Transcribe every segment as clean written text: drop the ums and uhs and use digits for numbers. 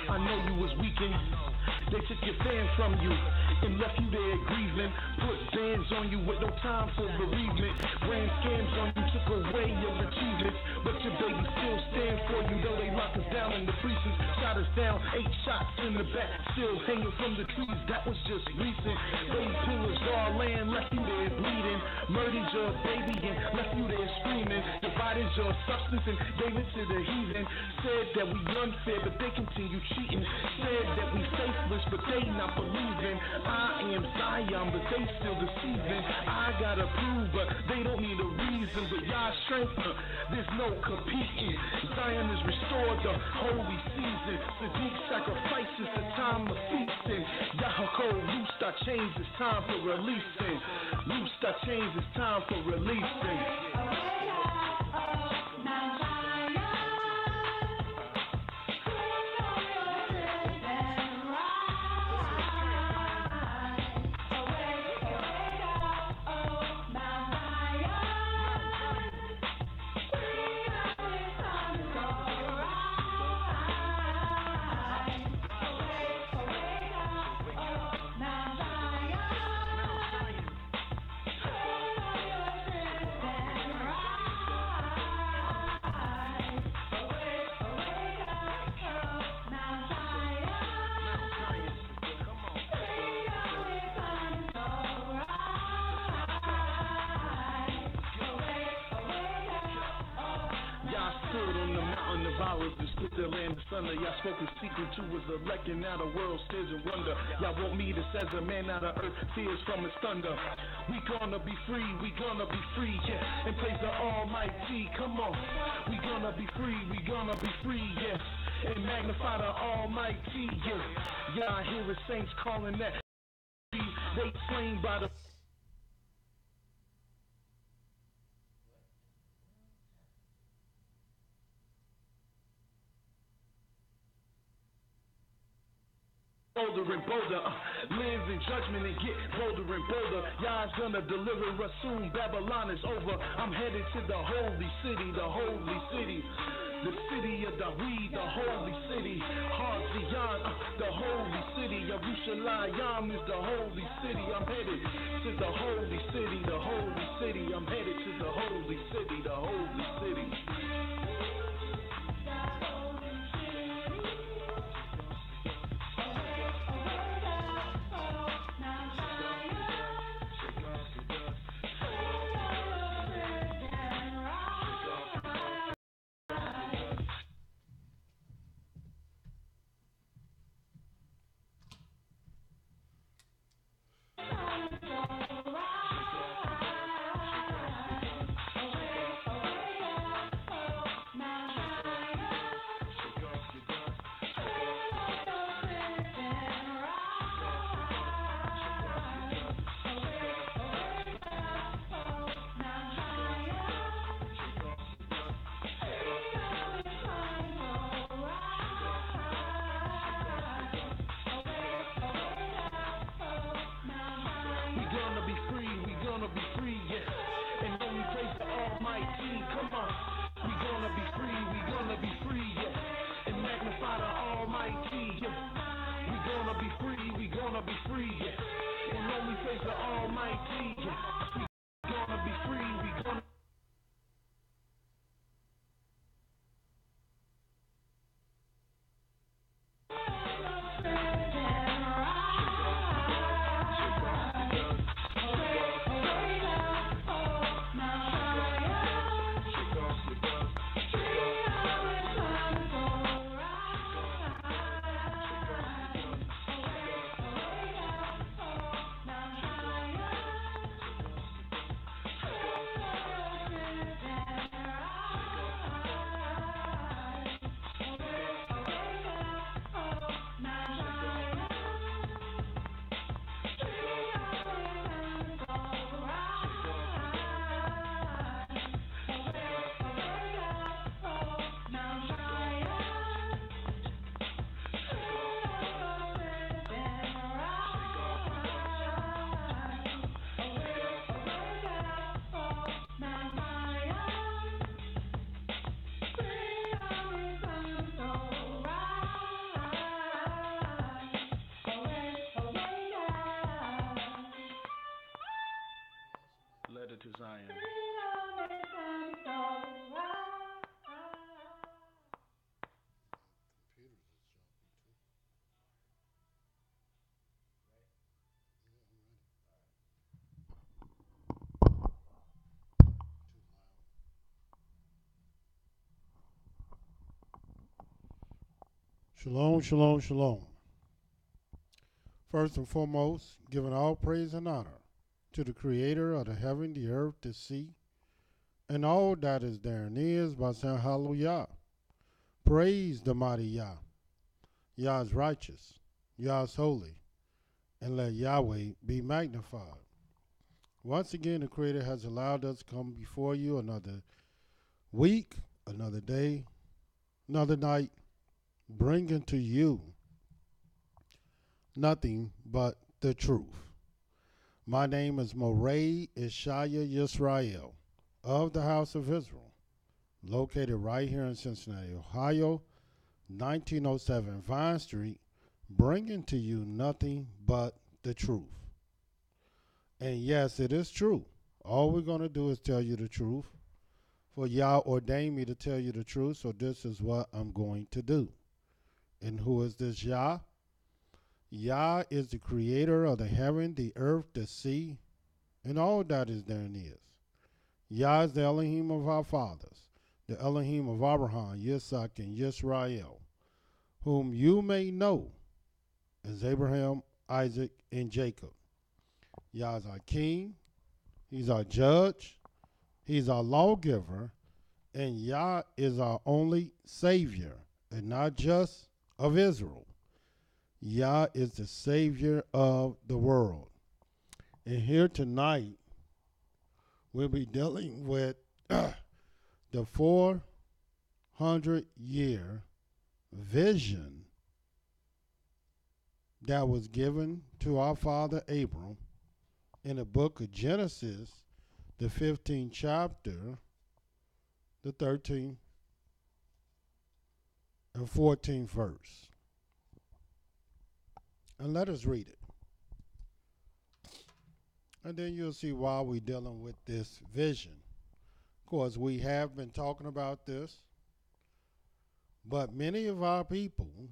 I know you was weakened. They took your fan from you and left you there grieving. Put bands on you with no time for bereavement. Ran scams on you, took away your achievements. But your baby still stand for you, though they locked us down in the precincts. Shot us down, 8 shots in the back, still hanging from the trees. That was just recent. They pillars all land, left you there bleeding. Murdered your baby and left you there screaming. Divided your substance and gave it to the heathen. Said that we unfair, but they continue cheating. Said that we faithless, but they not believing. I am Zion, but they still deceiving. I gotta prove, but they don't need a reason. But Yah's strength, there's no competing. Zion is restored, the holy season. Sadiq sacrifices, the time of feasting. Yahweh loosed our chains, it's time for releasing. Loosed our chains, it's time for releasing. The land of thunder, y'all spoken secret to his elect, and now the world stares in wonder. Y'all want me to as a man out of earth, fears from his thunder. We gonna be free, yeah, and praise the Almighty. Come on, we gonna be free, yes, and magnify the Almighty, yeah. Y'all hear the saints calling that they slain by the bolder and bolder, live in judgment and get bolder and bolder. Yah's gonna deliver us soon, Babylon is over. I'm headed to the holy city, the city of David, the holy city. Heart Zion, the holy city. YAH'S is the holy city. I'm headed to the holy city, the holy city. I'm headed to the holy city, the holy city. Shalom, shalom, shalom. First and foremost, giving all praise and honor to the Creator of the heaven, the earth, the sea, and all that is therein is, by saying hallelujah. Praise the mighty Yah. Yah is righteous, Yah is holy, and let Yahweh be magnified. Once again, the Creator has allowed us to come before you another week, another day, another night, bringing to you nothing but the truth. My name is Mowreh IshiYAH YIsraEL of the House of Israel, located right here in Cincinnati, Ohio, 1907 Vine Street, bringing to you nothing but the truth. And yes, it is true. All we're going to do is tell you the truth. For Yah ordained me to tell you the truth, so this is what I'm going to do. And who is this Yah? Yah is the creator of the heaven, the earth, the sea, and all that is therein is. Yah is the Elohim of our fathers, the Elohim of Abraham, Yitzhak, and YIsraEL, whom you may know as Abraham, Isaac, and Jacob. Yah is our king, he's our judge, he's our lawgiver, and Yah is our only savior, and not just of Israel. Yah is the Savior of the world. And here tonight, we'll be dealing with the 400-year vision that was given to our father Abram in the book of Genesis, the 15th chapter, the 13th and 14th verse. And let us read it. And then you'll see why we're dealing with this vision. Of course, we have been talking about this, but many of our people,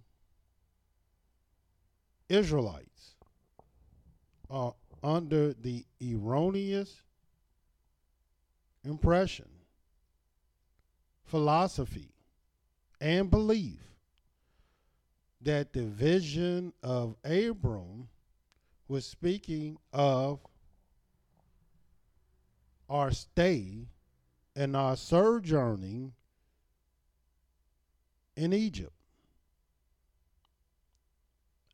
Israelites, are under the erroneous impression, philosophy, and belief that the vision of Abram was speaking of our stay and our sojourning in Egypt.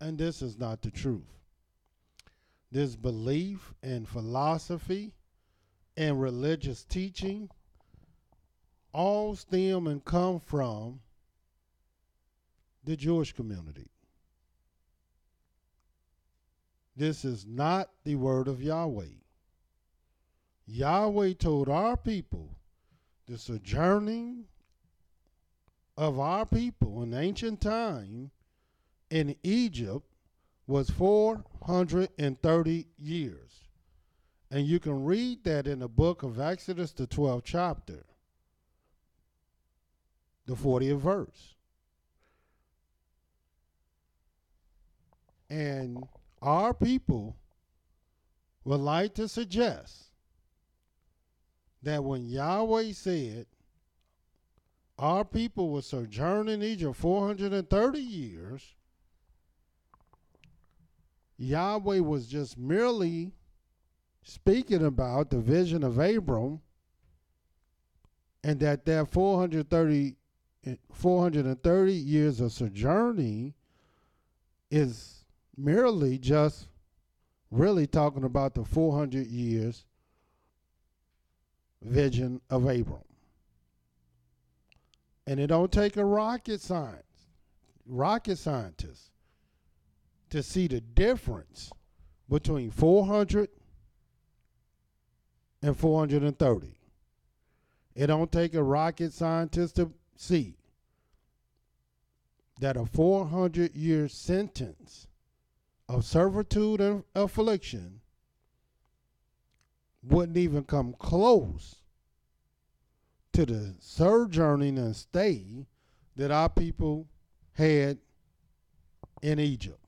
And this is not the truth. This belief and philosophy and religious teaching all stem and come from the Jewish community. This is not the word of Yahweh. Yahweh told our people the sojourning of our people in ancient time in Egypt was 430 years. And you can read that in the book of Exodus, the 12th chapter, the 40th verse. And our people would like to suggest that when Yahweh said our people will sojourn in Egypt 430 years, Yahweh was just merely speaking about the vision of Abram, and that 430 years of sojourning is merely just really talking about the 400 years vision of Abram. And it don't take a rocket scientist to see the difference between 400 and 430. It don't take a rocket scientist to see that a 400-year sentence of servitude and affliction wouldn't even come close to the sojourning and stay that our people had in Egypt.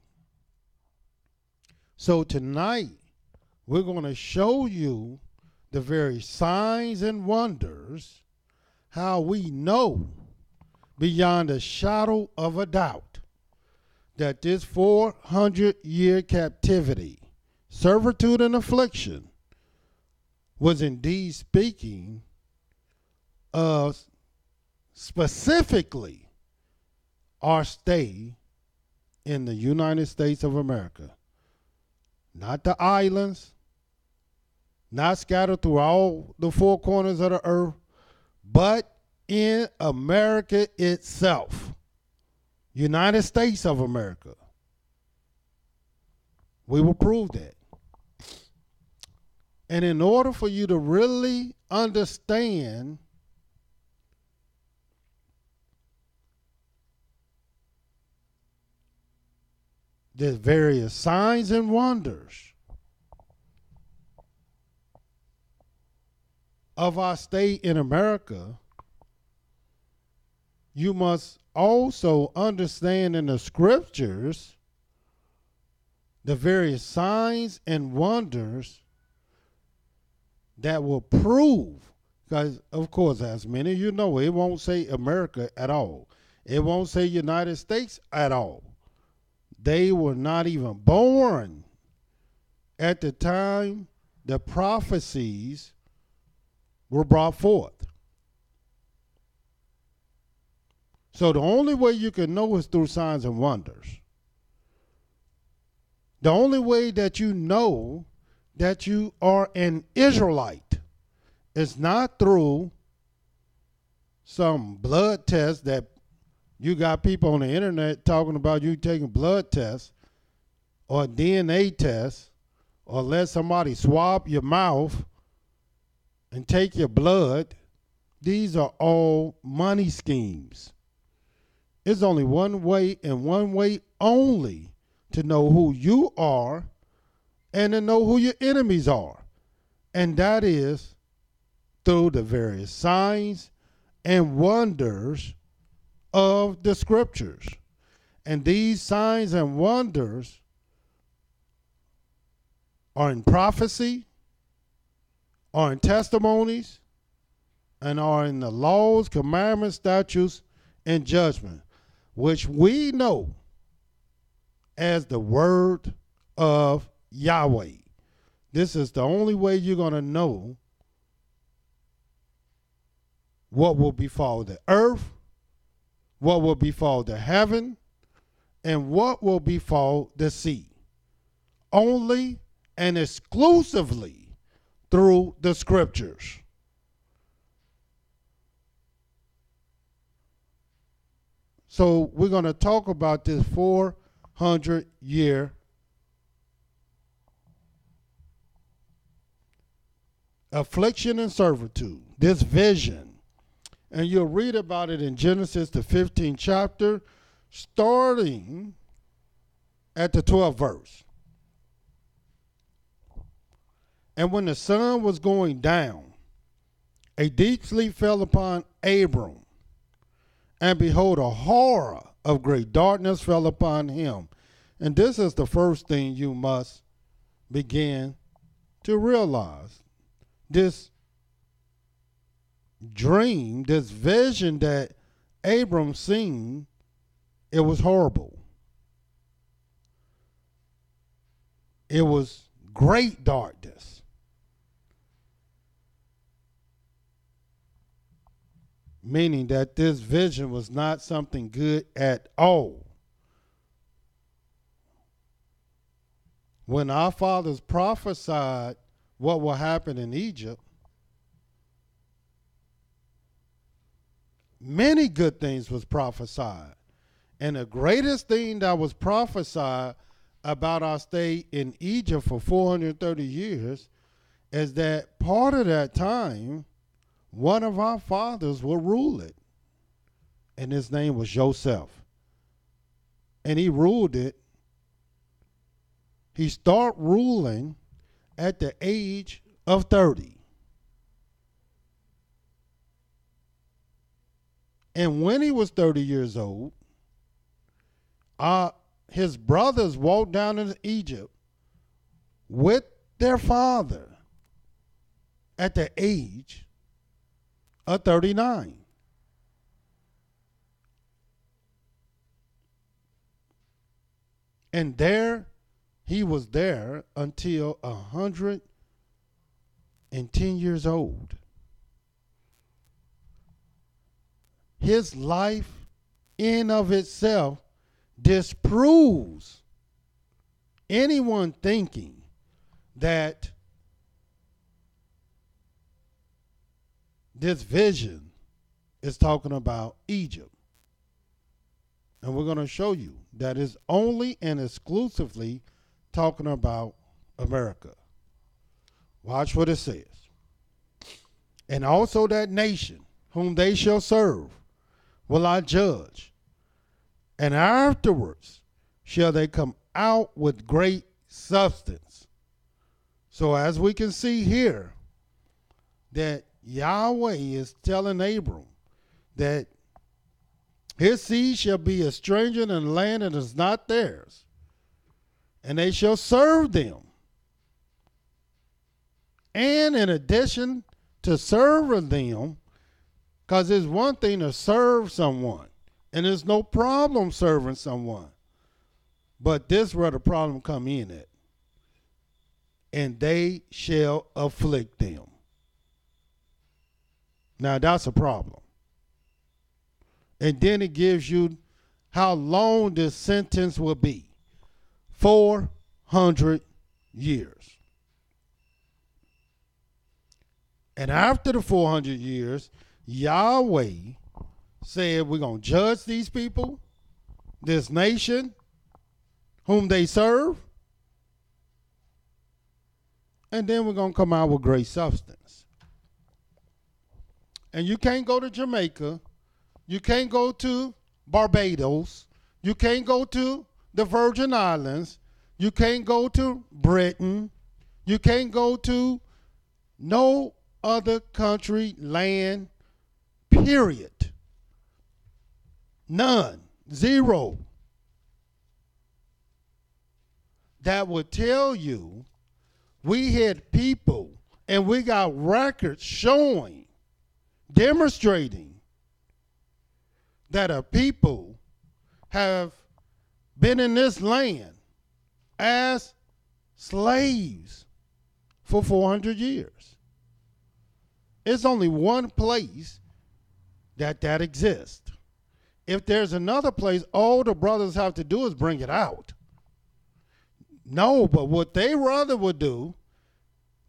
So tonight, we're going to show you the very signs and wonders how we know beyond a shadow of a doubt that this 400-year captivity, servitude, and affliction was indeed speaking of specifically our stay in the United States of America. Not the islands, not scattered through all the four corners of the earth, but in America itself. United States of America. We will prove that. And in order for you to really understand the various signs and wonders of our stay in America, you must also understand in the scriptures the various signs and wonders that will prove, because of course, as many of you know, it won't say America at all. It won't say United States at all. They were not even born at the time the prophecies were brought forth. So the only way you can know is through signs and wonders. The only way that you know that you are an Israelite is not through some blood test that you got people on the internet talking about you taking blood tests or a DNA test, or let somebody swab your mouth and take your blood. These are all money schemes. There's only one way and one way only to know who you are and to know who your enemies are. And that is through the various signs and wonders of the scriptures. And these signs and wonders are in prophecy, are in testimonies, and are in the laws, commandments, statutes, and judgment, which we know as the word of Yahweh. This is the only way you're going to know what will befall the earth, what will befall the heaven, and what will befall the sea. Only and exclusively through the scriptures. So we're going to talk about this 400-year affliction and servitude, this vision. And you'll read about it in Genesis, the 15th chapter, starting at the 12th verse. And when the sun was going down, a deep sleep fell upon Abram. And behold, a horror of great darkness fell upon him. And this is the first thing you must begin to realize. This dream, this vision that Abram seen, it was horrible. It was great darkness. Meaning that this vision was not something good at all. When our fathers prophesied what will happen in Egypt, many good things was prophesied. And the greatest thing that was prophesied about our stay in Egypt for 430 years is that part of that time, one of our fathers will rule it. And his name was Joseph. And he ruled it. He started ruling at the age of 30. And when he was 30 years old, his brothers walked down into Egypt with their father at the age of 39. And there, he was there until 110 years old. His life in of itself disproves anyone thinking that this vision is talking about Egypt. And we're going to show you that it's only and exclusively talking about America. Watch what it says. And also that nation whom they shall serve will I judge, and afterwards shall they come out with great substance. So as we can see here, that Yahweh is telling Abram that his seed shall be a stranger in a land that is not theirs, and they shall serve them. And in addition to serving them, because it's one thing to serve someone, and there's no problem serving someone. But this is where the problem come in at. And they shall afflict them. Now that's a problem. And then it gives you how long this sentence will be. 400 years. And after the 400 years, Yahweh said, we're going to judge these people, this nation, whom they serve, and then we're going to come out with great substance. And you can't go to Jamaica, you can't go to Barbados, you can't go to the Virgin Islands, you can't go to Britain, you can't go to no other country, land, period. None. Zero. That would tell you we had people and we got records showing, demonstrating that a people have been in this land as slaves for 400 years. It's only one place that exists. If there's another place, all the brothers have to do is bring it out. No, but what they rather would do,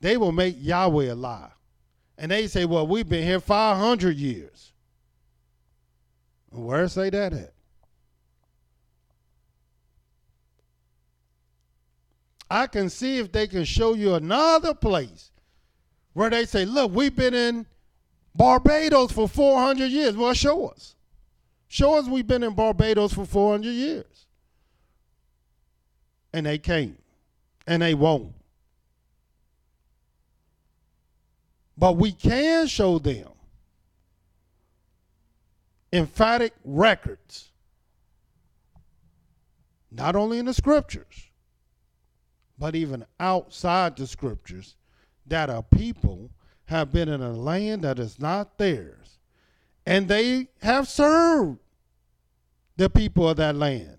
they will make Yahweh a lie. And they say, well, we've been here 500 years. Where say that at? I can see if they can show you another place where they say, look, we've been in Barbados for 400 years. Well, show us. Show us we've been in Barbados for 400 years. And they can't. And they won't. But we can show them emphatic records, not only in the scriptures, but even outside the scriptures, that a people have been in a land that is not theirs, and they have served the people of that land,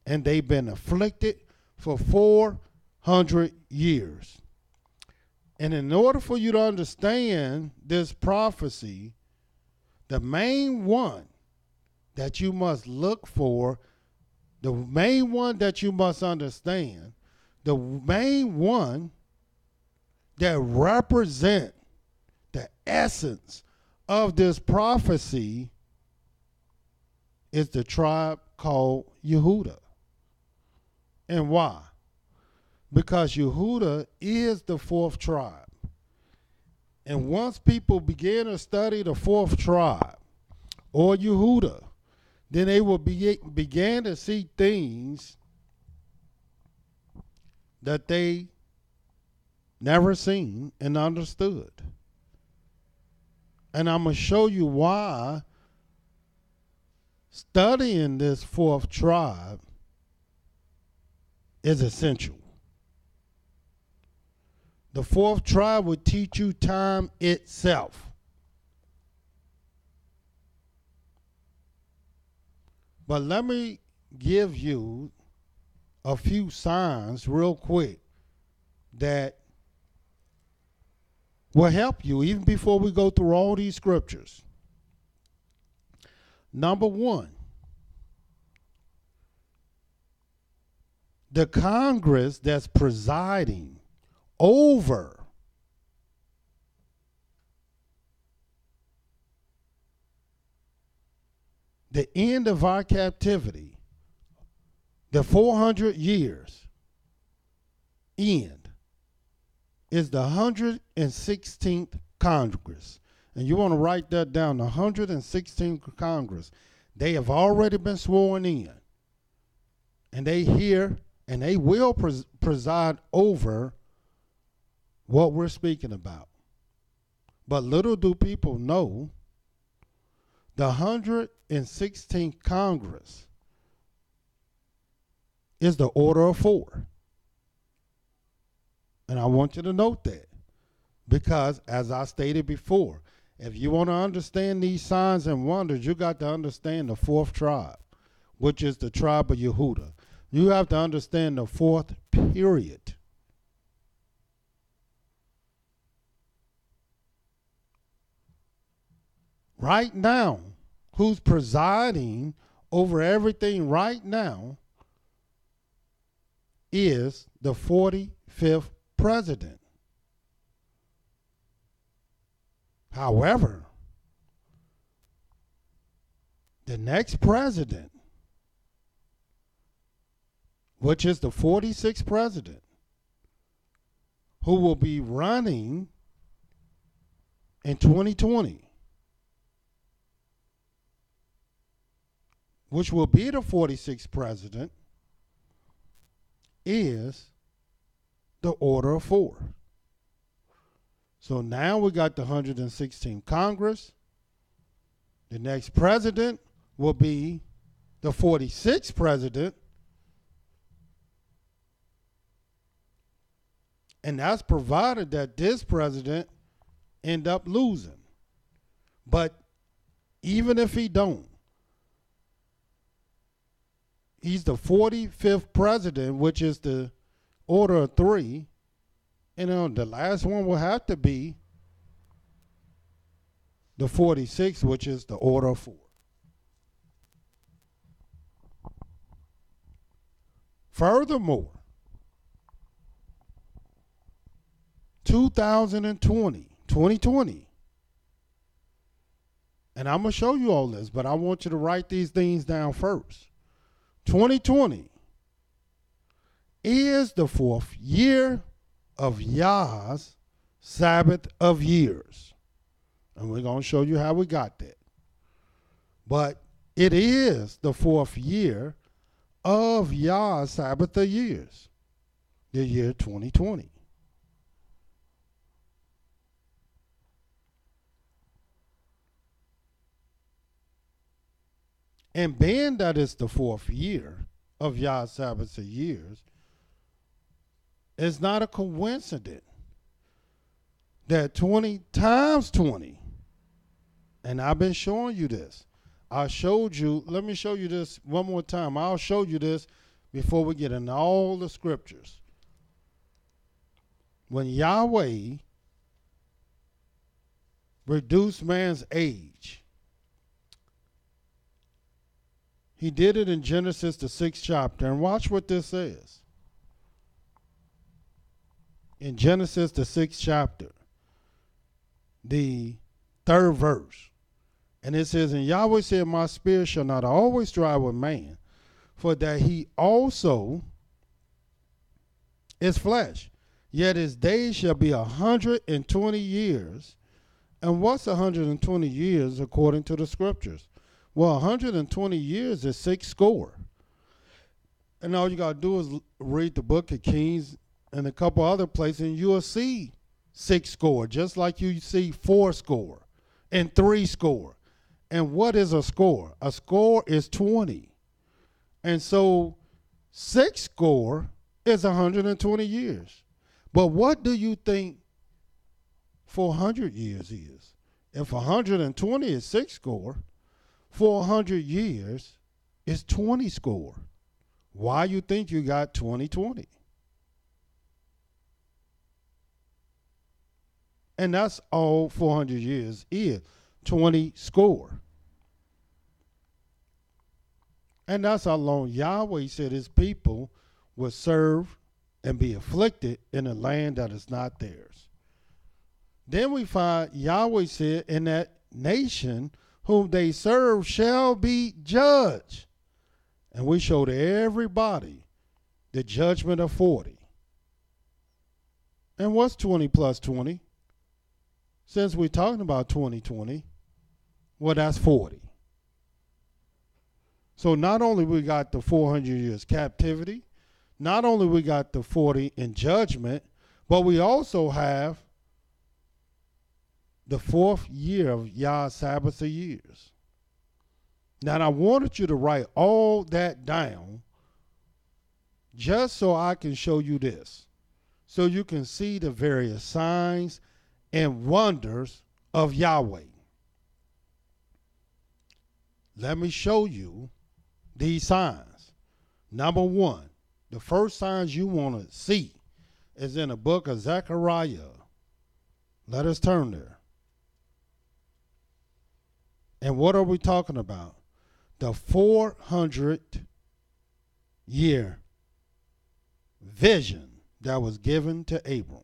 and they've been afflicted for 400 years. And in order for you to understand this prophecy, the main one that you must look for, the main one that you must understand, the main one that represent the essence of this prophecy is the tribe called Yehudah. And why? Because Yehudah is the fourth tribe. And once people begin to study the fourth tribe, or Yehudah, then they will begin to see things that they never seen and understood. And I'm going to show you why studying this fourth tribe is essential. The fourth tribe would teach you time itself. But let me give you a few signs real quick that will help you even before we go through all these scriptures. Number one, the Congress that's presiding over the end of our captivity, the 400 years end, is the 116th Congress. And you want to write that down, the 116th Congress. They have already been sworn in. And they hear and they will preside over what we're speaking about. But little do people know the 116th Congress is the order of 4. And I want you to note that because, as I stated before, if you want to understand these signs and wonders, you got to understand the 4th tribe, which is the tribe of Yehudah. You have to understand the 4th period. Right now, who's presiding over everything right now is the 45th president. However, the next president, which is the 46th president, who will be running in 2020, which will be the 46th president, is the order of 4. So now we got the 116th Congress. The next president will be the 46th president. And that's provided that this president end up losing. But even if he don't, he's the 45th president, which is the order of 3. And the last one will have to be the 46th, which is the order of 4. Furthermore, 2020, and I'm going to show you all this, but I want you to write these things down first. 2020 is the 4th year of Yah's Sabbath of years. And we're going to show you how we got that. But it is the 4th year of Yah's Sabbath of years, the year 2020. And being that it's the 4th year of Yah's Sabbath of years, it's not a coincidence that 20 times 20, and I've been showing you this. I showed you, let me show you this one more time. I'll show you this before we get into all the scriptures. When Yahweh reduced man's age, he did it in Genesis, the 6th chapter. And watch what this says. In Genesis, the 6th chapter, the 3rd verse. And it says, and Yahweh said, my spirit shall not always strive with man, for that he also is flesh. Yet his days shall be 120 years. And what's 120 years according to the scriptures? Well, 120 years is 6 score. And all you got to do is read the book of Kings and a couple other places, and you'll see 6 score, just like you see 4 score and 3 score. And what is a score? A score is 20. And so 6 score is 120 years. But what do you think 400 years is? If 120 is 6 score, 400 years is 20 score. Why you think you got 2020? And that's all 400 years is, 20 score. And that's how long Yahweh said his people will serve and be afflicted in a land that is not theirs. Then we find Yahweh said, in that nation whom they serve shall be judged. And we showed everybody the judgment of 40. And what's 20 plus 20? Since we're talking about 2020, well, that's 40. So not only we got the 400 years captivity, not only we got the 40 in judgment, but we also have the 4th year of YAH'S Sabbath of years. Now, I wanted you to write all that down just so I can show you this, so you can see the various signs and wonders of Yahweh. Let me show you these signs. Number one, the first signs you want to see is in the book of Zechariah. Let us turn there. And what are we talking about? The 400-year vision that was given to Abram.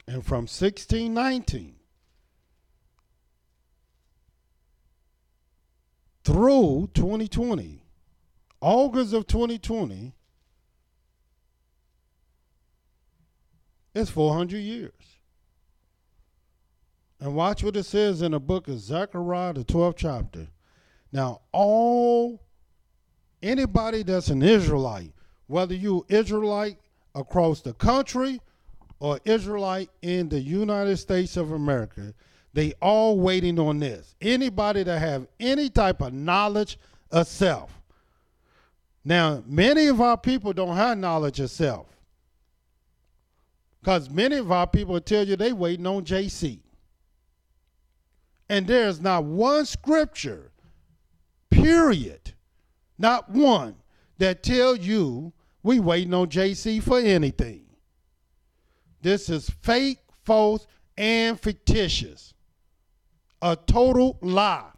And from 1619 through 2020, August of 2020, it's 400 years. And watch what it says in the book of Zechariah, the 12th chapter. Now, anybody that's an Israelite, whether you Israelite across the country or Israelite in the United States of America, they all waiting on this. Anybody that have any type of knowledge of self. Now, many of our people don't have knowledge of self, because many of our people tell you they waiting on JC. And there's not one scripture, period, not one, that tell you we waiting on JC for anything. This is fake, false, and fictitious. A total lie.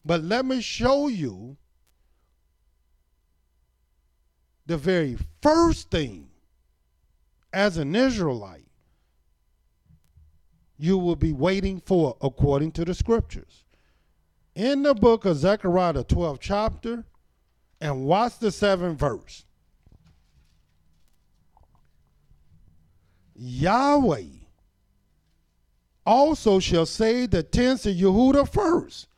But let me show you the very first thing as an Israelite you will be waiting for according to the scriptures. In the book of Zechariah, the 12th chapter, and watch the 7th verse. Yahweh also shall save the tents of Yehudah first.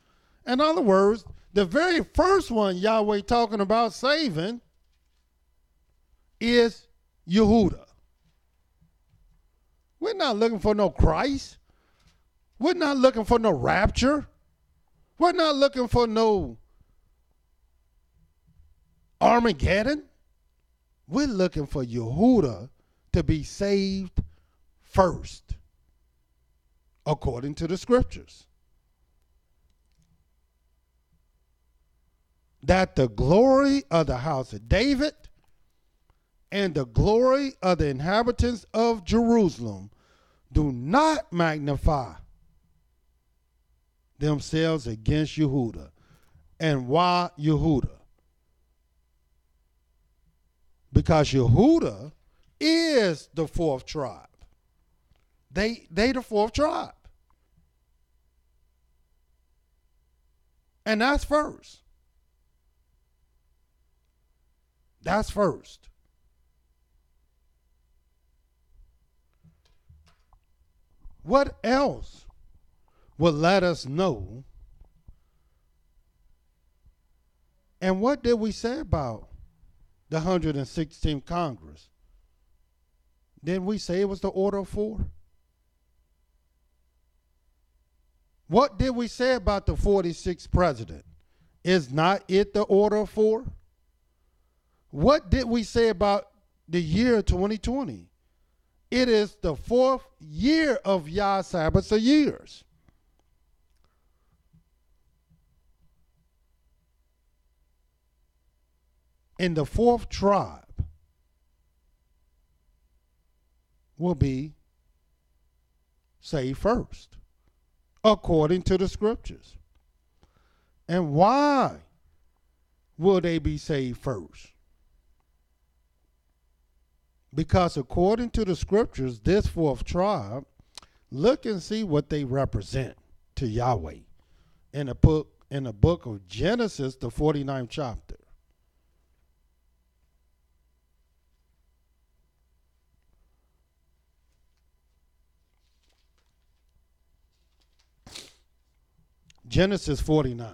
In other words, the very first one Yahweh talking about saving is Yehudah. We're not looking for no Christ. We're not looking for no rapture. We're not looking for no Armageddon. We're looking for Yehudah to be saved first, according to the scriptures. That the glory of the house of David and the glory of the inhabitants of Jerusalem do not magnify themselves against Yehudah. And why Yehudah? Because Yehudah is the 4th tribe. They the 4th tribe. And that's first. That's first. What else would let us know? And what did we say about the 116th Congress? Didn't we say it was the order of 4? What did we say about the 46th president? Is not it the order of 4? What did we say about the year 2020? It is the 4th year of Yah's Sabbaths of years. And the 4th tribe will be saved first, according to the scriptures. And why will they be saved first? Because according to the scriptures, this 4th tribe, look and see what they represent to Yahweh in the book of Genesis, the 49th chapter. Genesis 49.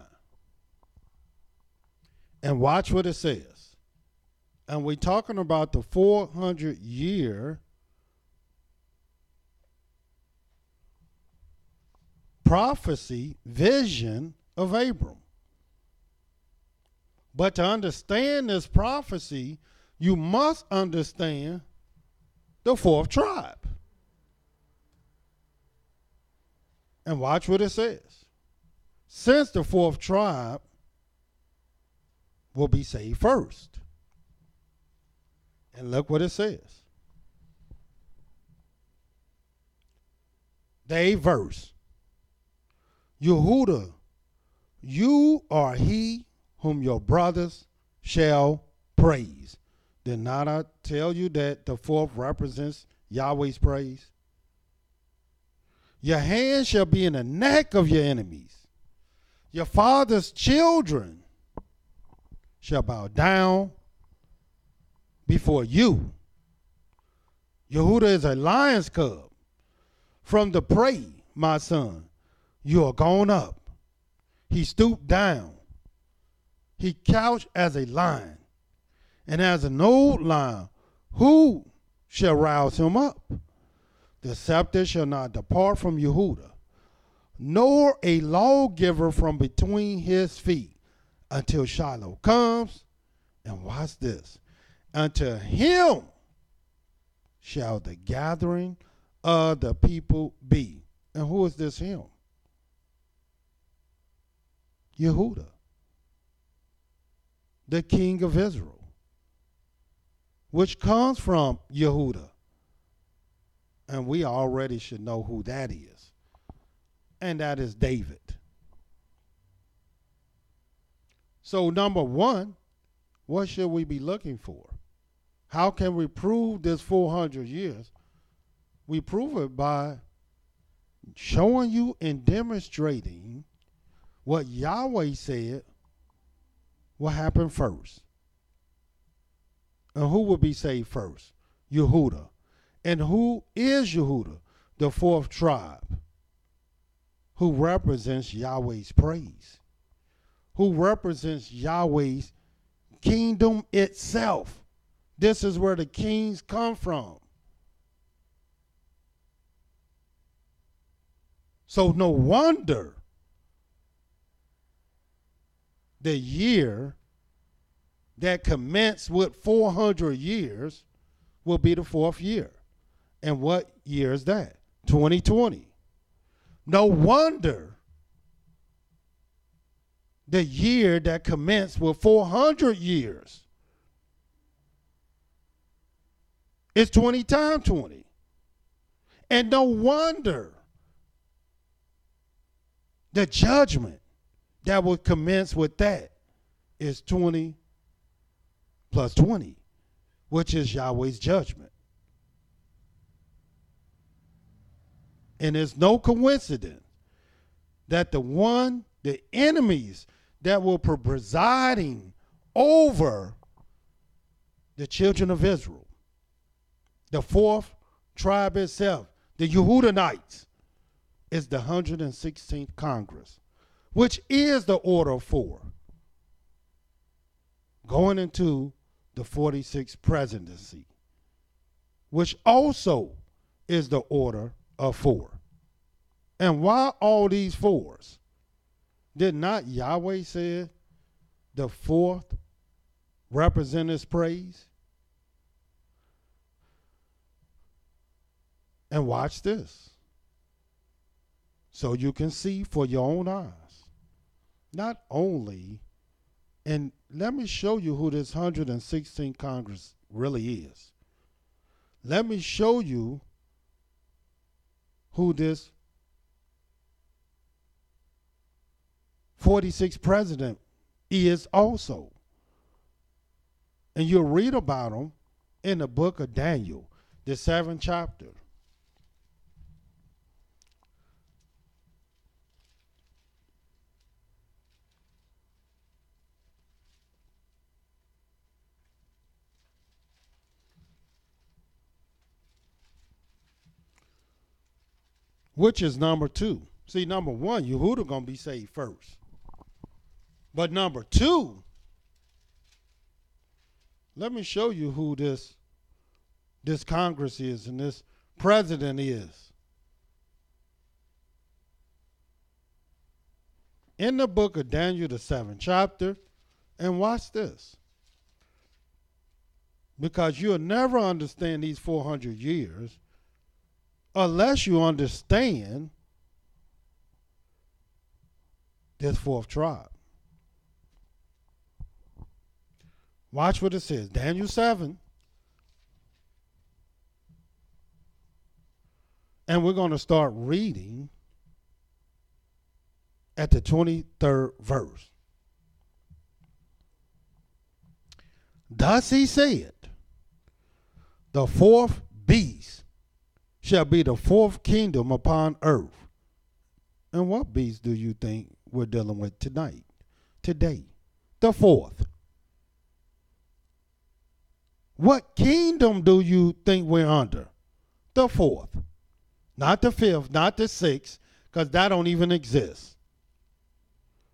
And watch what it says. And we're talking about the 400-year prophecy, vision of Abram. But to understand this prophecy, you must understand the 4th tribe. And watch what it says. Since the 4th tribe will be saved first. And look what it says. The 8th verse. Yehuda, you are he whom your brothers shall praise. Did not I tell you that the 4th represents Yahweh's praise? Your hand shall be in the neck of your enemies. Your father's children shall bow down before you. Yehuda is a lion's cub. From the prey, my son, you are gone up. He stooped down. He couched as a lion. And as an old lion, who shall rouse him up? The scepter shall not depart from Yehuda, nor a lawgiver from between his feet, until Shiloh comes. And watch this. Unto him shall the gathering of the people be. And who is this him? Yehuda, the king of Israel, which comes from Yehuda. And we already should know who that is. And that is David. So number one, what should we be looking for? How can we prove this 400 years? We prove it by showing you and demonstrating what Yahweh said will happen first. And who will be saved first? Yehuda. And who is Yehuda? The 4th tribe, who represents Yahweh's praise, who represents Yahweh's kingdom itself. This is where the kings come from. So no wonder the year that commenced with 400 years will be the 4th year. And what year is that? 2020. No wonder the year that commenced with 400 years is 20 times 20. And no wonder the judgment that will commence with that is 20 plus 20, which is Yahweh's judgment. And it's no coincidence that the enemies that will be presiding over the children of Israel, the 4th tribe itself, the Yehudanites, is the 116th Congress, which is the order of 4, going into the 46th presidency, which also is the order of 4. And why all these 4s? Did not Yahweh say the 4th represent his praise? And watch this, so you can see for your own eyes. Not only, and let me show you who this 116th Congress really is. Let me show you who this 46th president is also. And you'll read about him in the book of Daniel, the 7th chapter. Which is number 2. See, number 1, Yehuda going to be saved first. But number 2, let me show you who this Congress is and this president is. In the book of Daniel, the 7th chapter, and watch this. Because you'll never understand these 400 years unless you understand this 4th tribe. Watch what it says. Daniel 7. And we're going to start reading at the 23rd verse. Thus he said, the 4th beast shall be the 4th kingdom upon earth. And what beast do you think we're dealing with tonight? Today. The 4th. What kingdom do you think we're under? The 4th. Not the 5th, not the 6th, because that don't even exist.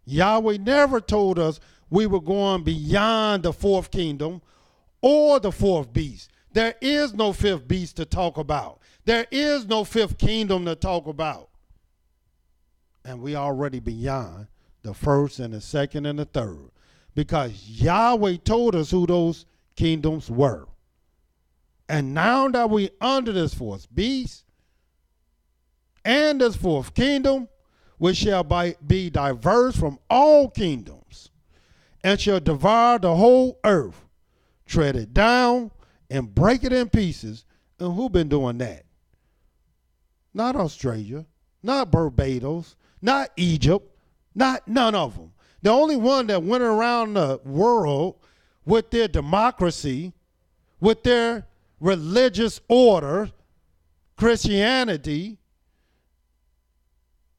Yahweh never told us we were going beyond the 4th kingdom or the 4th beast. There is no 5th beast to talk about. There is no 5th kingdom to talk about. And we already beyond the 1st and the 2nd and the 3rd. Because Yahweh told us who those kingdoms were. And now that we under this 4th beast and this 4th kingdom, which shall be diverse from all kingdoms, and shall devour the whole earth, tread it down, and break it in pieces. And who been doing that? Not Australia, not Barbados, not Egypt, not none of them. The only one that went around the world with their democracy, with their religious order, Christianity,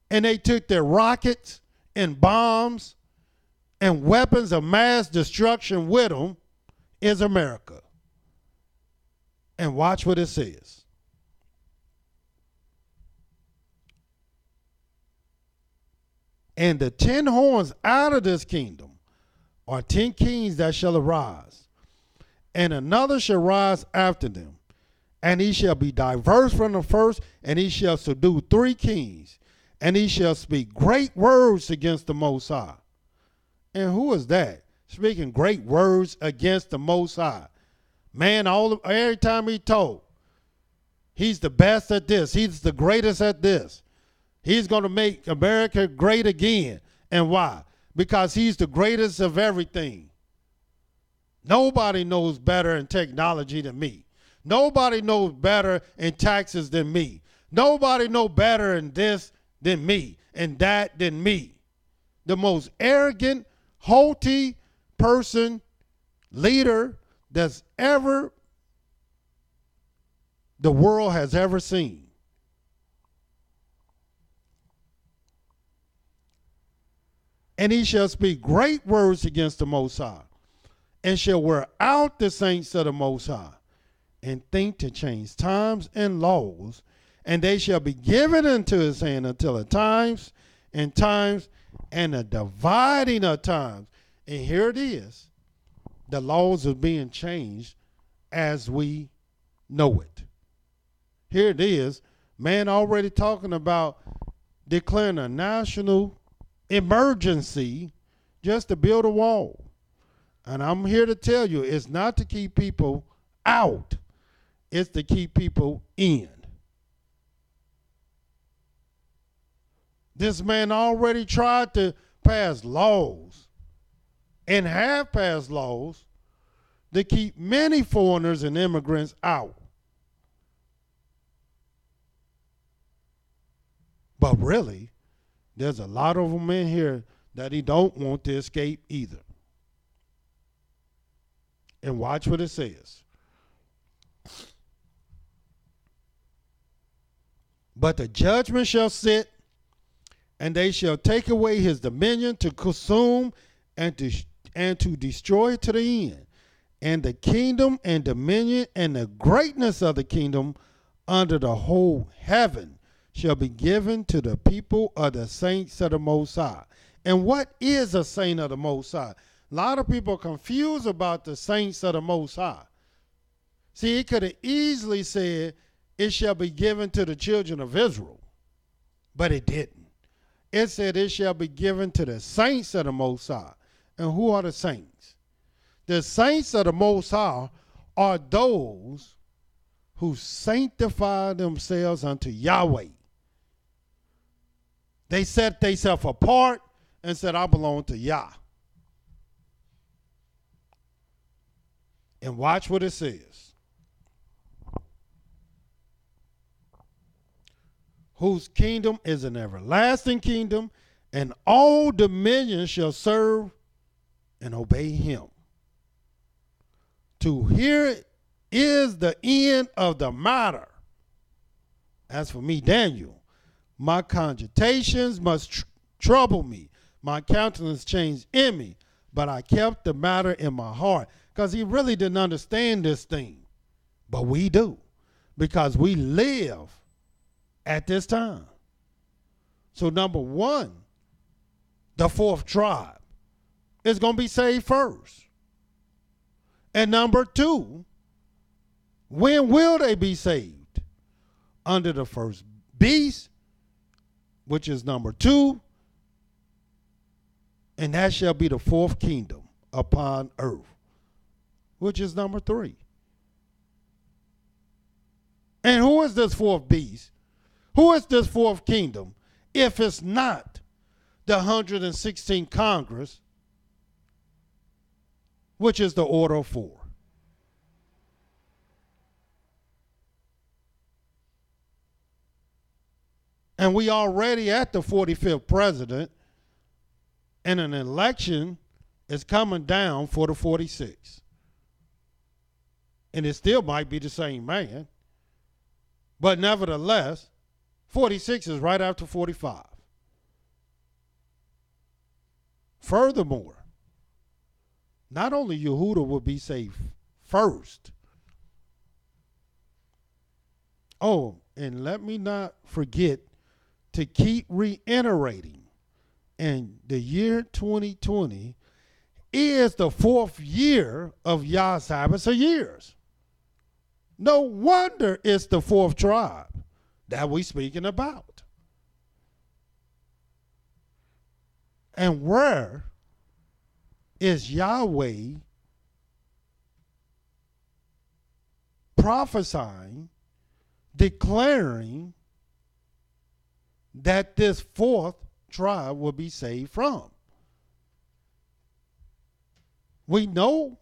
and they took their rockets and bombs and weapons of mass destruction with them, is America. And watch what it says. And the 10 horns out of this kingdom are 10 kings that shall arise, and another shall rise after them, and he shall be diverse from the first, and he shall subdue 3 kings, and he shall speak great words against the Most High. And who is that? Speaking great words against the Most High. Man, every time he told, he's the best at this. He's the greatest at this. He's going to make America great again. And why? Because he's the greatest of everything. Nobody knows better in technology than me. Nobody knows better in taxes than me. Nobody knows better in this than me, and that than me. The most arrogant, haughty person, leader that's ever the world has ever seen. And he shall speak great words against the Most High, and shall wear out the saints of the Most High, and think to change times and laws, and they shall be given into his hand until the times and the dividing of times. And here it is. The laws are being changed as we know it. Here it is. Man already talking about declaring a national emergency just to build a wall. And I'm here to tell you, it's not to keep people out. It's to keep people in. This man already tried to pass laws and have passed laws to keep many foreigners and immigrants out. But really, there's a lot of them in here that he don't want to escape either. And watch what it says. But the judgment shall sit, and they shall take away his dominion to consume and to destroy to the end. And the kingdom and dominion and the greatness of the kingdom under the whole heaven shall be given to the people of the saints of the Most High. And what is a saint of the Most High? A lot of people are confused about the saints of the Most High. See, it could have easily said, it shall be given to the children of Israel, but it didn't. It said it shall be given to the saints of the Most High. And who are the saints? The saints of the Most High are those who sanctify themselves unto Yahweh. They set themselves apart and said, I belong to Yah. And watch what it says. Whose kingdom is an everlasting kingdom, and all dominions shall serve and obey him. To hear it is the end of the matter. As for me, Daniel, my cogitations must trouble me. My countenance changed in me, but I kept the matter in my heart. Because he really didn't understand this thing. But we do. Because we live at this time. So number one, the fourth tribe is going to be saved first. And number two, when will they be saved? Under the first beast, which is number two, and that shall be the fourth kingdom upon earth, which is number three. And who is this fourth beast? Who is this fourth kingdom if it's not the 116th Congress, which is the Order of Four? And we already at the 45th president, and an election is coming down for the 46th. And it still might be the same man, but nevertheless, 46 is right after 45. Furthermore, not only Yehuda will be saved first. Oh, and let me not forget to keep reiterating, in the year 2020 is the fourth year of YAH'S Sabbath of years. No wonder it's the fourth tribe that we're speaking about. And where is Yahweh prophesying, declaring that this fourth tribe will be saved from? We know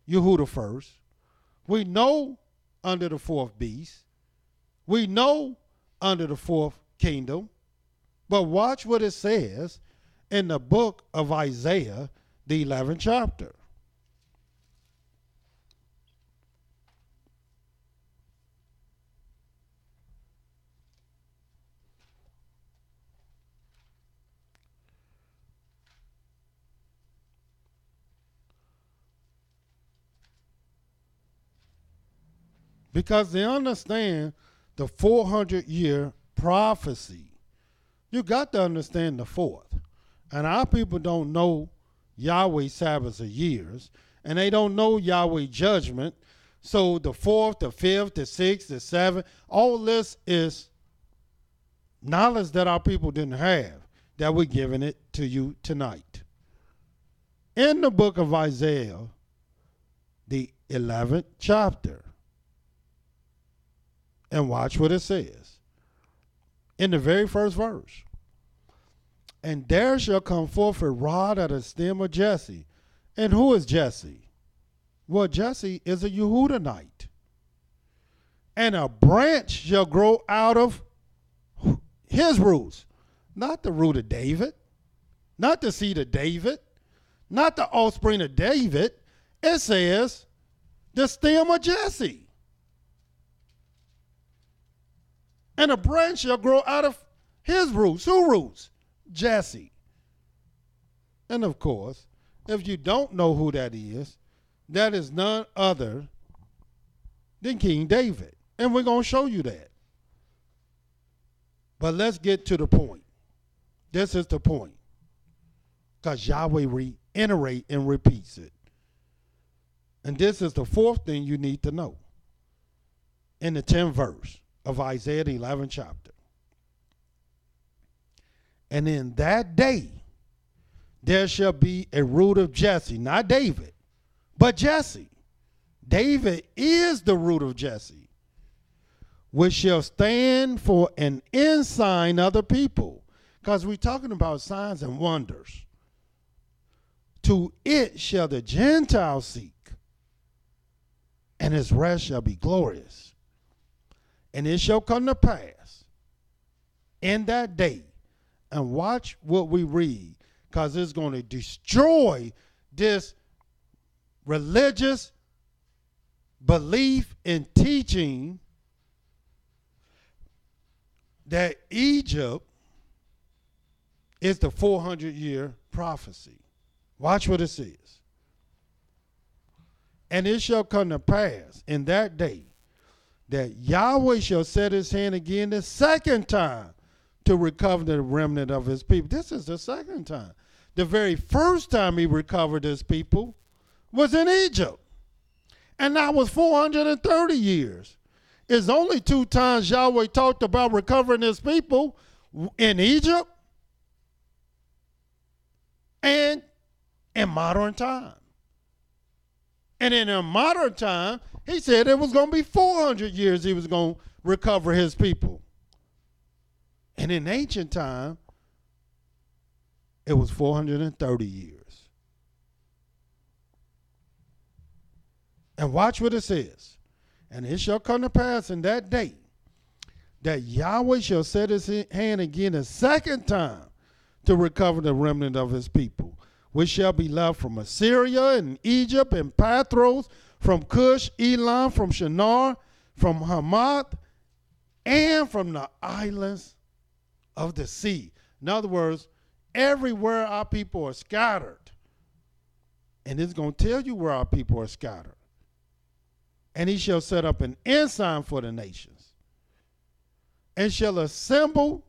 Yehuda first. We know under the fourth beast. We know under the fourth kingdom. But watch what it says in the book of Isaiah, the 11th chapter. Because they understand the 400-year prophecy. You got to understand the fourth. And our people don't know Yahweh's Sabbath of years, and they don't know Yahweh's judgment. So the fourth, the fifth, the sixth, the seventh, all this is knowledge that our people didn't have, that we're giving it to you tonight. In the book of Isaiah, the 11th chapter, and watch what it says. In the very first verse. And there shall come forth a rod out of the stem of Jesse. And who is Jesse? Well, Jesse is a Yehudahite. And a branch shall grow out of his roots. Not the root of David, not the seed of David, not the offspring of David. It says the stem of Jesse. And a branch shall grow out of his roots. Who roots? Jesse. And of course, if you don't know who that is none other than King David. And we're going to show you that. But let's get to the point. This is the point. Because Yahweh reiterates and repeats it. And this is the fourth thing you need to know. In the 10th verse of Isaiah, the 11th chapter. And in that day, there shall be a root of Jesse, not David, but Jesse. David is the root of Jesse, which shall stand for an ensign of the people. Because we're talking about signs and wonders. To it shall the Gentiles seek, and his rest shall be glorious. And it shall come to pass in that day, and watch what we read, because it's going to destroy this religious belief and teaching that Egypt is the 400-year prophecy. Watch what it says. And it shall come to pass in that day that Yahweh shall set his hand again the second time to recover the remnant of his people. This is the second time. The very first time he recovered his people was in Egypt. And that was 430 years. It's only 2 times Yahweh talked about recovering his people, in Egypt and in modern time. And in a modern time, he said it was going to be 400 years he was going to recover his people. And in ancient time, it was 430 years. And watch what it says. And it shall come to pass in that day that Yahweh shall set his hand again a second time to recover the remnant of his people, which shall be left from Assyria and Egypt and Pathros, from Cush, Elam, from Shinar, from Hamath, and from the islands of the sea. In other words, everywhere our people are scattered. And it's going to tell you where our people are scattered. And he shall set up an ensign for the nations, and shall assemble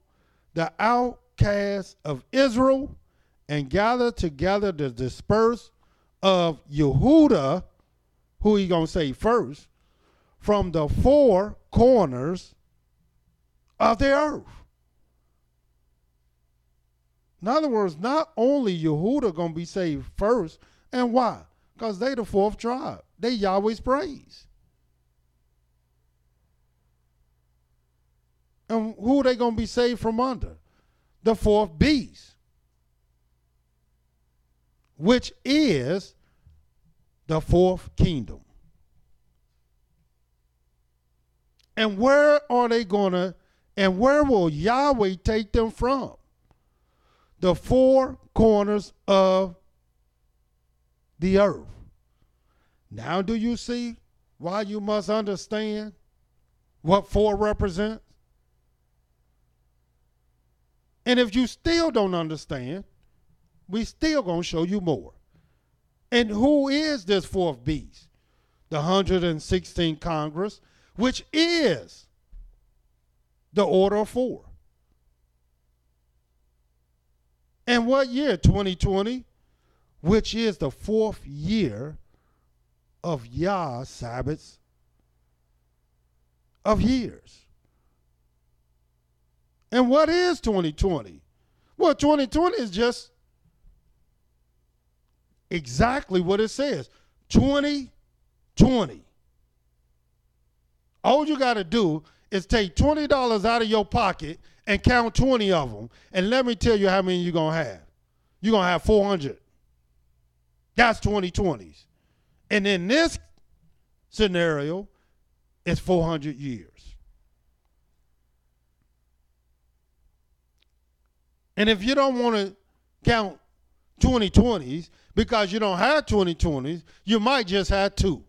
the outcasts of Israel, and gather together the dispersed of Yehudah, who he going to say first, from the 4 corners of the earth. In other words, not only Yehudah going to be saved first, and why? Because they the 4th tribe. They Yahweh's praise. And who are they going to be saved from under? The 4th beast, which is the 4th kingdom. And where are they going to, and where will Yahweh take them from? The 4 corners of the earth. Now do you see why you must understand what 4 represents? And if you still don't understand, we still going to show you more. And who is this 4th beast? The 116th Congress, which is the order of 4. And what year? 2020, which is the 4th year of YAH's Sabbaths of years. And what is 2020? Well, 2020 is just exactly what it says. 2020. All you got to do is take $20 out of your pocket and count 20 of them. And let me tell you how many you're going to have. You're going to have 400. That's 2020s. And in this scenario, it's 400 years. And if you don't want to count 2020s because you don't have 2020s, you might just have 2.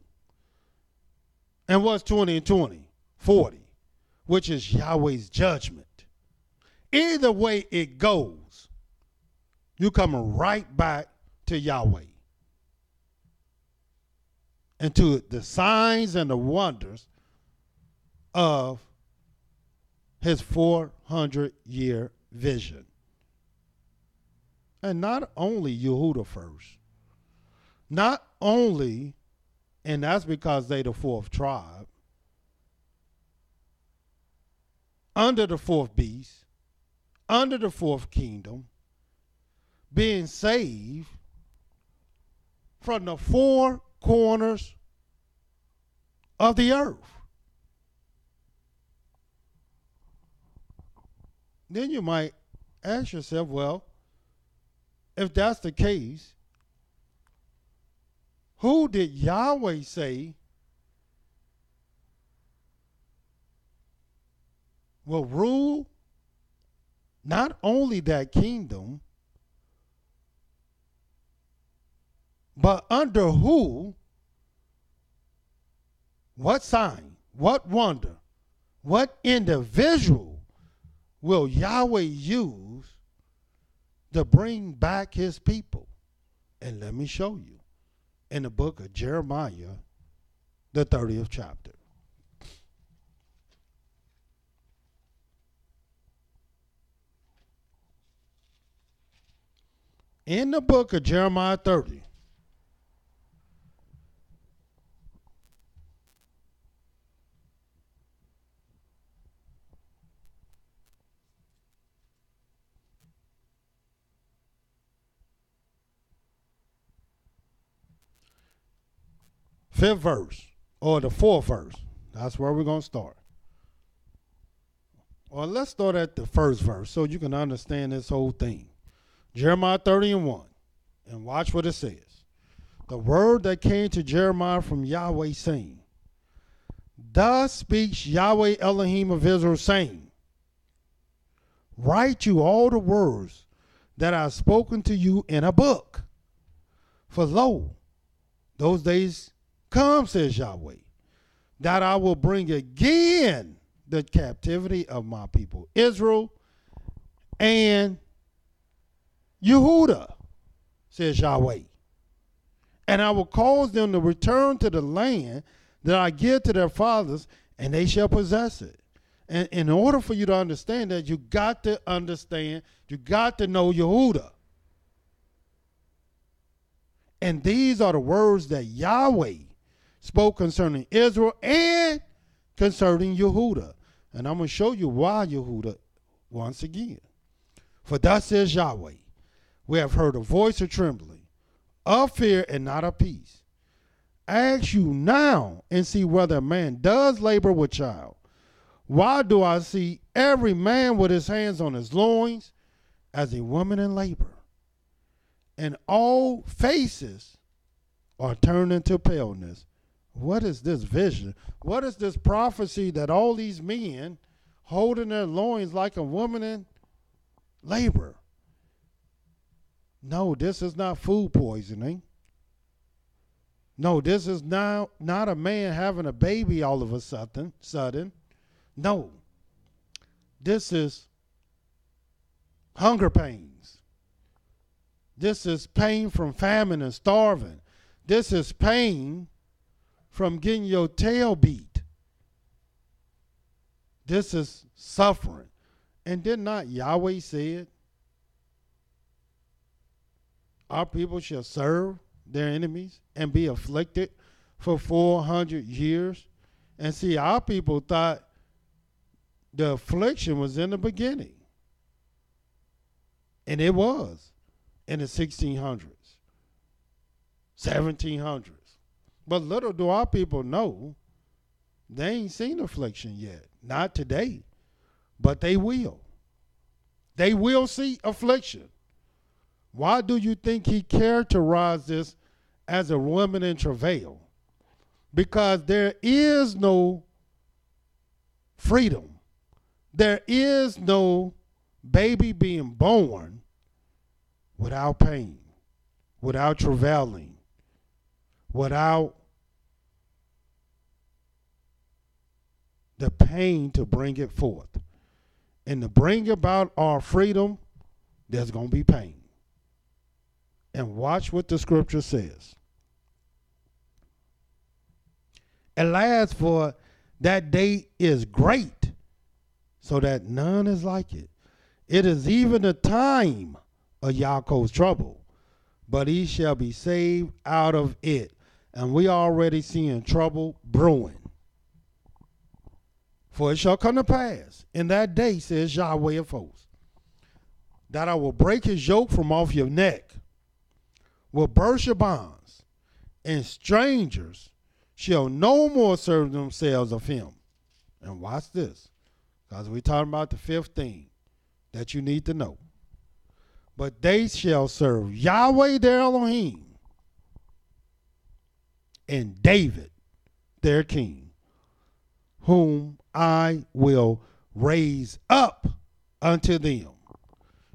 And what's 20 and 20? 40, which is Yahweh's judgment. Either way it goes, you're coming right back to Yahweh and to the signs and the wonders of his 400-year vision. And not only Yehuda first, not only, and that's because they the 4th tribe, under the 4th beast, under the 4th kingdom, being saved from the 4 corners of the earth. Then you might ask yourself, well, if that's the case, who did Yahweh say will rule not only that kingdom, but under who, what sign, what wonder, what individual will Yahweh use to bring back his people? And let me show you in the book of Jeremiah, the 30th chapter. In the book of Jeremiah 30, fifth verse, or the 4th verse. That's where we're going to start. Or let's start at the 1st verse so you can understand this whole thing. Jeremiah 30 and 1. And watch what it says. The word that came to Jeremiah from Yahweh, saying, Thus speaks Yahweh Elohim of Israel, saying, Write you all the words that I have spoken to you in a book. For lo, those days come, says Yahweh, that I will bring again the captivity of my people Israel and Yehuda, says Yahweh. And I will cause them to return to the land that I give to their fathers, and they shall possess it. And in order for you to understand that, you got to understand, you got to know Yehuda. And these are the words that Yahweh spoke concerning Israel and concerning Yehuda. And I'm going to show you why Yehuda once again. For thus says Yahweh, we have heard a voice of trembling, of fear and not of peace. Ask you now and see whether a man does labor with child. Why do I see every man with his hands on his loins as a woman in labor? And all faces are turned into paleness. What is this vision? What is this prophecy that all these men holding their loins like a woman in labor? No, this is not food poisoning. No, this is not a man having a baby all of a sudden. No, this is hunger pains. This is pain from famine and starving. This is pain from getting your tail beat. This is suffering. And did not Yahweh say it? Our people shall serve their enemies and be afflicted for 400 years. And see, our people thought the affliction was in the beginning. And it was in the 1600s, 1700s. But little do our people know They ain't seen affliction yet. Not today. But they will. They will see affliction. Why do you think he characterized this as a woman in travail? Because there is no freedom. There is no baby being born without pain, without travailing, without the pain to bring it forth. And to bring about our freedom, there's going to be pain. And watch what the scripture says. Alas, for that day is great, so that none is like it. It is even the time of Yaakov's trouble, but he shall be saved out of it. And we already seeing trouble brewing. For it shall come to pass in that day, says Yahweh of hosts, that I will break his yoke from off your neck, will burst your bonds, and strangers shall no more serve themselves of him. And watch this, because we're talking about the fifth thing that you need to know. But they shall serve Yahweh their Elohim and David their king, whom I will raise up unto them.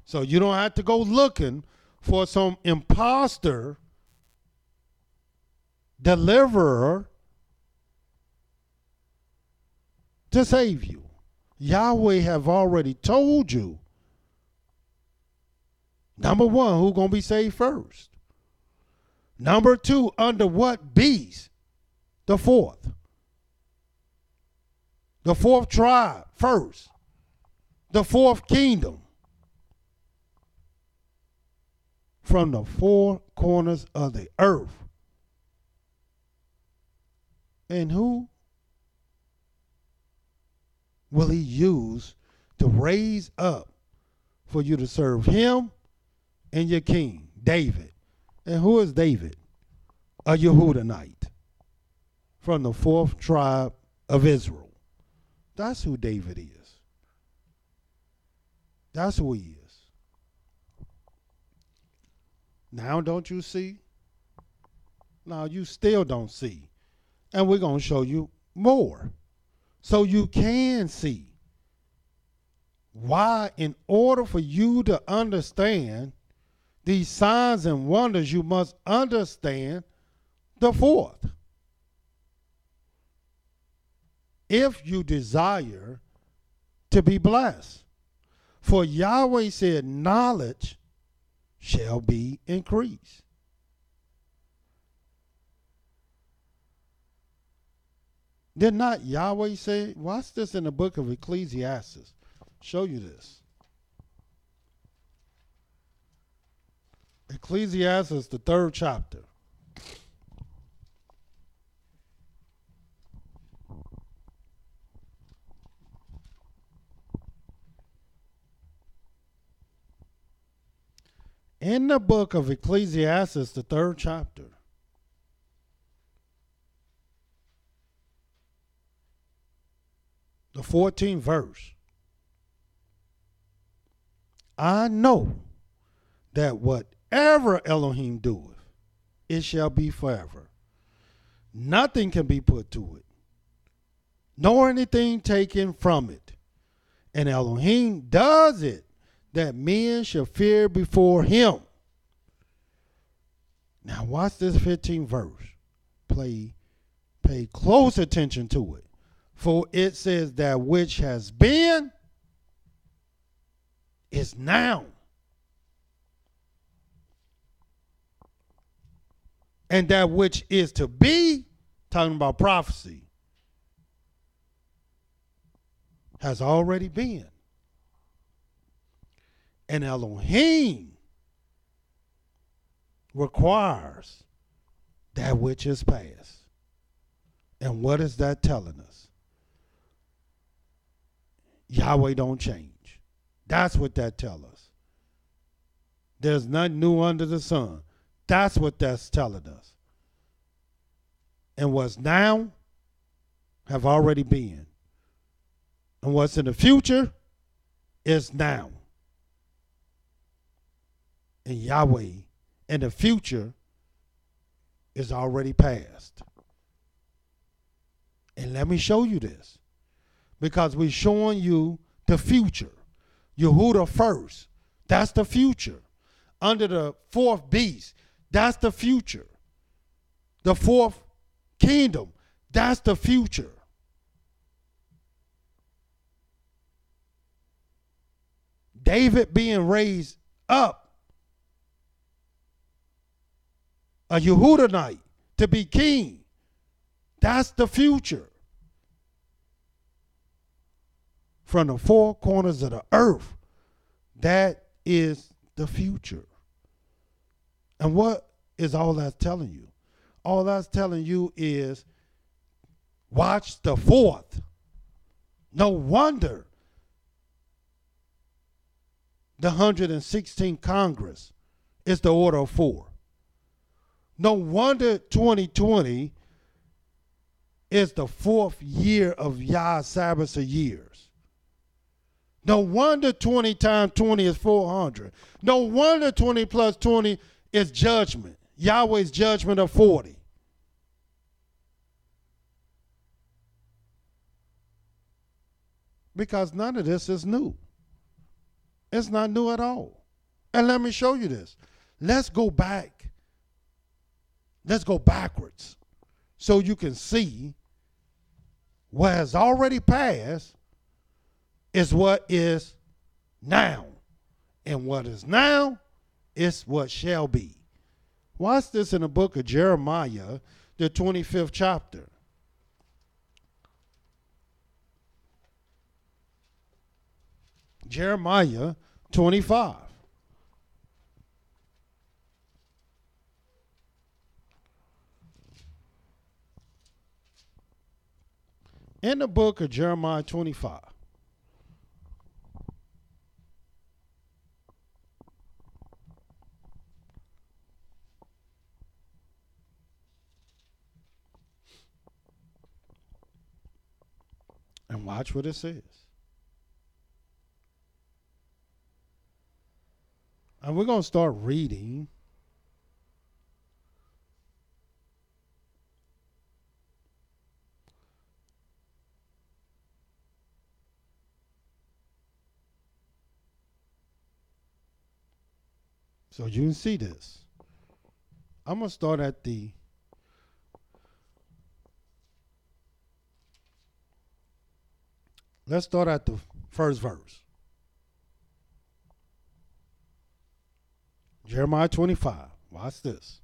So you don't have to go looking for some imposter deliverer to save you. Yahweh have already told you, number one, who's going to be saved first. Number two, under what beast? The fourth. The fourth tribe first. The fourth kingdom. From the four corners of the earth. And who will he use to raise up for you to serve him and your king, David? And who is David? A Yehudahite from the fourth tribe of Israel. That's who David is. That's who he is. Now don't you see? Now you still don't see. And we're going to show you more. So you can see why, in order for you to understand these signs and wonders, you must understand the fourth. If you desire to be blessed. For Yahweh said, knowledge shall be increased. Did not Yahweh say, watch this in the book of Ecclesiastes. Show you this. Ecclesiastes, the 3rd chapter. In the book of Ecclesiastes, the 3rd chapter, the 14th verse, I know that whatever Elohim doeth, it shall be forever. Nothing can be put to it, nor anything taken from it. And Elohim does it, that men shall fear before him. Now watch this 15th verse. Pay close attention to it. For it says that which has been is now. And that which is to be, talking about prophecy, has already been. And Elohim requires that which is past. And what is that telling us? Yahweh don't change. That's what that tells us. There's nothing new under the sun. That's what that's telling us. And what's now have already been. And what's in the future is now. And Yahweh in the future is already past. And let me show you this. Because we're showing you the future. Yehuda first. That's the future. Under the fourth beast. That's the future. The fourth kingdom. That's the future. David being raised up, a Yehudahite, to be king. That's the future. From the four corners of the earth, that is the future. And what is all that's telling you? All that's telling you is watch the fourth. No wonder the 116th Congress is the order of four. No wonder 2020 is the fourth year of YAH'S Sabbath of years. No wonder 20 times 20 is 400. No wonder 20 plus 20 is judgment. Yahweh's judgment of 40. Because none of this is new. It's not new at all. And let me show you this. Let's go back. Let's go backwards so you can see what has already passed is what is now. And what is now is what shall be. Watch this in the book of Jeremiah, the 25th chapter. Jeremiah 25. In the book of Jeremiah 25. And watch what it says. And we're going to start reading so you can see this. I'm going to start at the let's start at the first verse. Jeremiah 25. Watch this.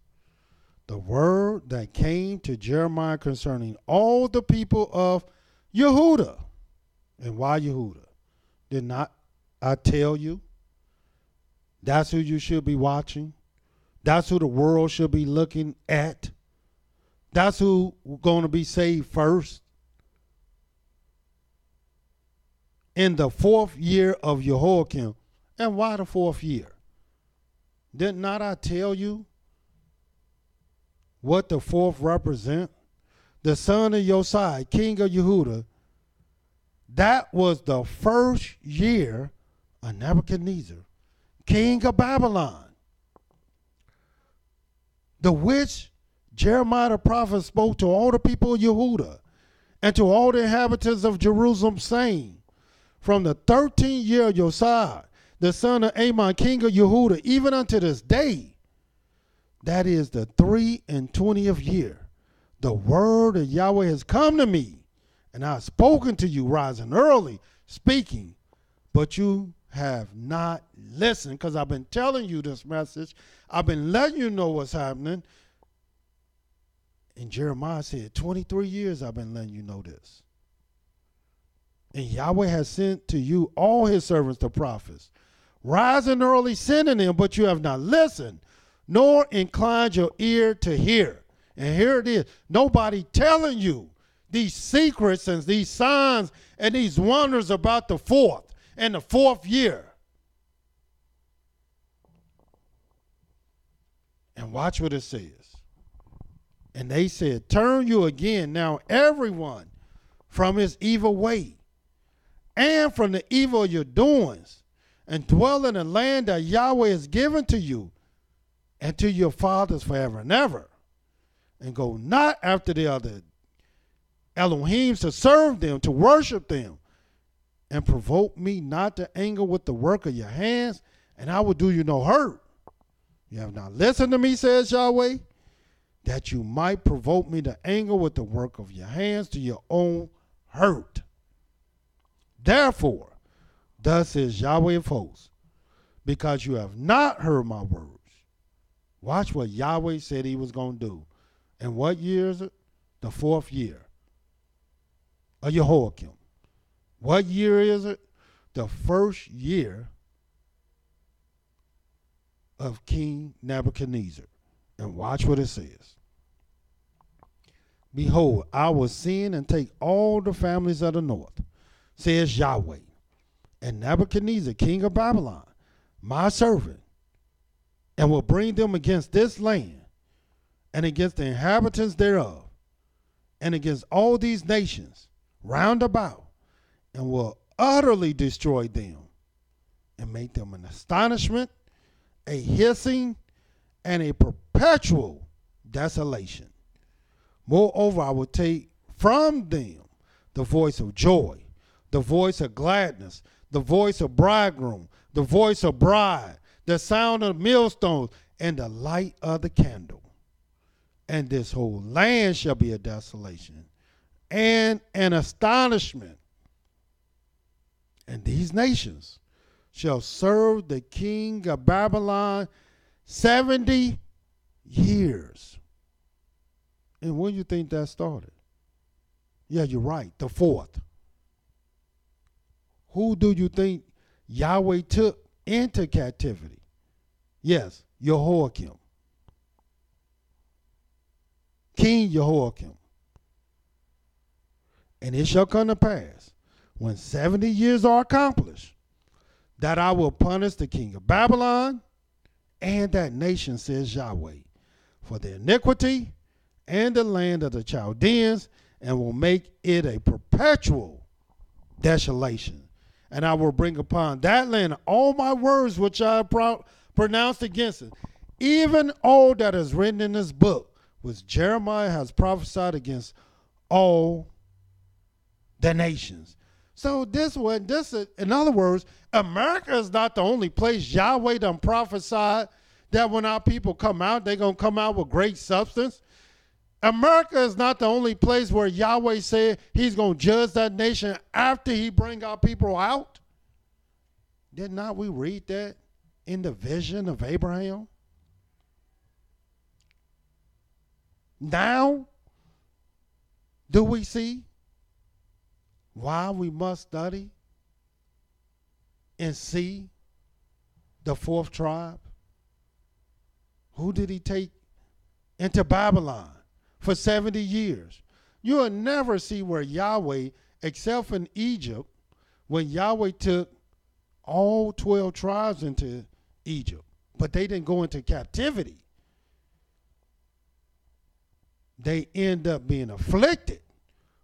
The word that came to Jeremiah concerning all the people of Yehuda. And why Yehuda? Did not I tell you? That's who you should be watching. That's who the world should be looking at. That's who going to be saved first. In the fourth year of Jehoiakim. And why the fourth year? Did not I tell you what the fourth represent? The son of Josiah, king of Yehuda. That was the first year of Nebuchadnezzar, king of Babylon, the which Jeremiah the prophet spoke to all the people of Yehuda and to all the inhabitants of Jerusalem, saying, from the 13th year of Josiah, the son of Ammon, king of Yehuda, even unto this day, that is the 23rd year, the word of Yahweh has come to me, and I have spoken to you, rising early, speaking, but you have not listened, because I've been telling you this message. I've been letting you know what's happening. And Jeremiah said, 23 years I've been letting you know this. And Yahweh has sent to you all his servants, the prophets, rising early, sending them, but you have not listened, nor inclined your ear to hear. And here it is. Nobody telling you these secrets and these signs and these wonders about the fourth and the fourth year. And watch what it says. And they said, turn you again now, everyone, from his evil way and from the evil of your doings, and dwell in the land that Yahweh has given to you and to your fathers forever and ever, and go not after the other Elohims to serve them, to worship them, and provoke me not to anger with the work of your hands, and I will do you no hurt. You have not listened to me, says Yahweh, that you might provoke me to anger with the work of your hands to your own hurt. Therefore, thus is Yahweh of hosts, because you have not heard my words. Watch what Yahweh said he was going to do. And what year is it? The 4th year of Jehoiakim. What year is it? The 1st year of King Nebuchadnezzar. And watch what it says. Behold, I will send and take all the families of the north, says Yahweh, and Nebuchadnezzar, king of Babylon, my servant, and will bring them against this land and against the inhabitants thereof and against all these nations round about, and will utterly destroy them and make them an astonishment, a hissing, and a perpetual desolation. Moreover, I will take from them the voice of joy, the voice of gladness, the voice of bridegroom, the voice of bride, the sound of millstones, and the light of the candle. And this whole land shall be a desolation and an astonishment. And these nations shall serve the king of Babylon 70 years. And when you think that started? Yeah, you're right, the 4th. Who do you think Yahweh took into captivity? Yes, Jehoiakim. King Jehoiakim. And it shall come to pass, when 70 years are accomplished, that I will punish the king of Babylon and that nation, says Yahweh, for their iniquity and the land of the Chaldeans, and will make it a perpetual desolation. And I will bring upon that land all my words which I have pronounced against it, even all that is written in this book, which Jeremiah has prophesied against all the nations. So in other words, America is not the only place Yahweh done prophesied that when our people come out, they're going to come out with great substance. America is not the only place where Yahweh said he's going to judge that nation after he bring our people out. Did not we read that in the vision of Abraham? Now, do we see why we must study and see the 4th tribe? Who did he take into Babylon for 70 years? You will never see where Yahweh, except in Egypt, when Yahweh took all 12 tribes into Egypt, but they didn't go into captivity. They end up being afflicted.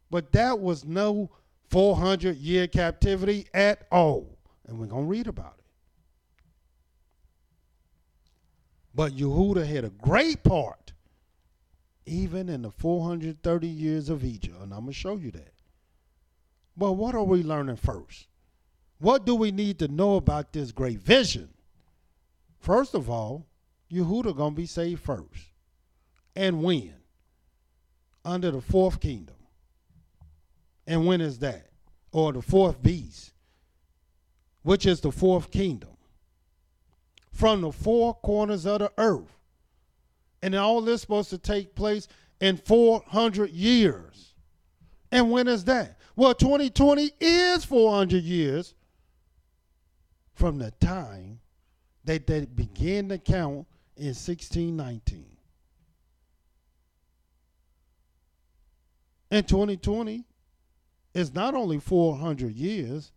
But that was no 400-year captivity at all. And we're going to read about it. But Yehuda had a great part, even in the 430 years of Egypt. And I'm going to show you that. But what are we learning first? What do we need to know about this great vision? First of all, Yehuda going to be saved first. And when? Under the 4th kingdom. And when is that? Or the 4th beast, which is the 4th kingdom. From the 4 corners of the earth. And all this is supposed to take place in 400 years. And when is that? Well, 2020 is 400 years from the time that they began to count in 1619. And 2020 is not only 400 years,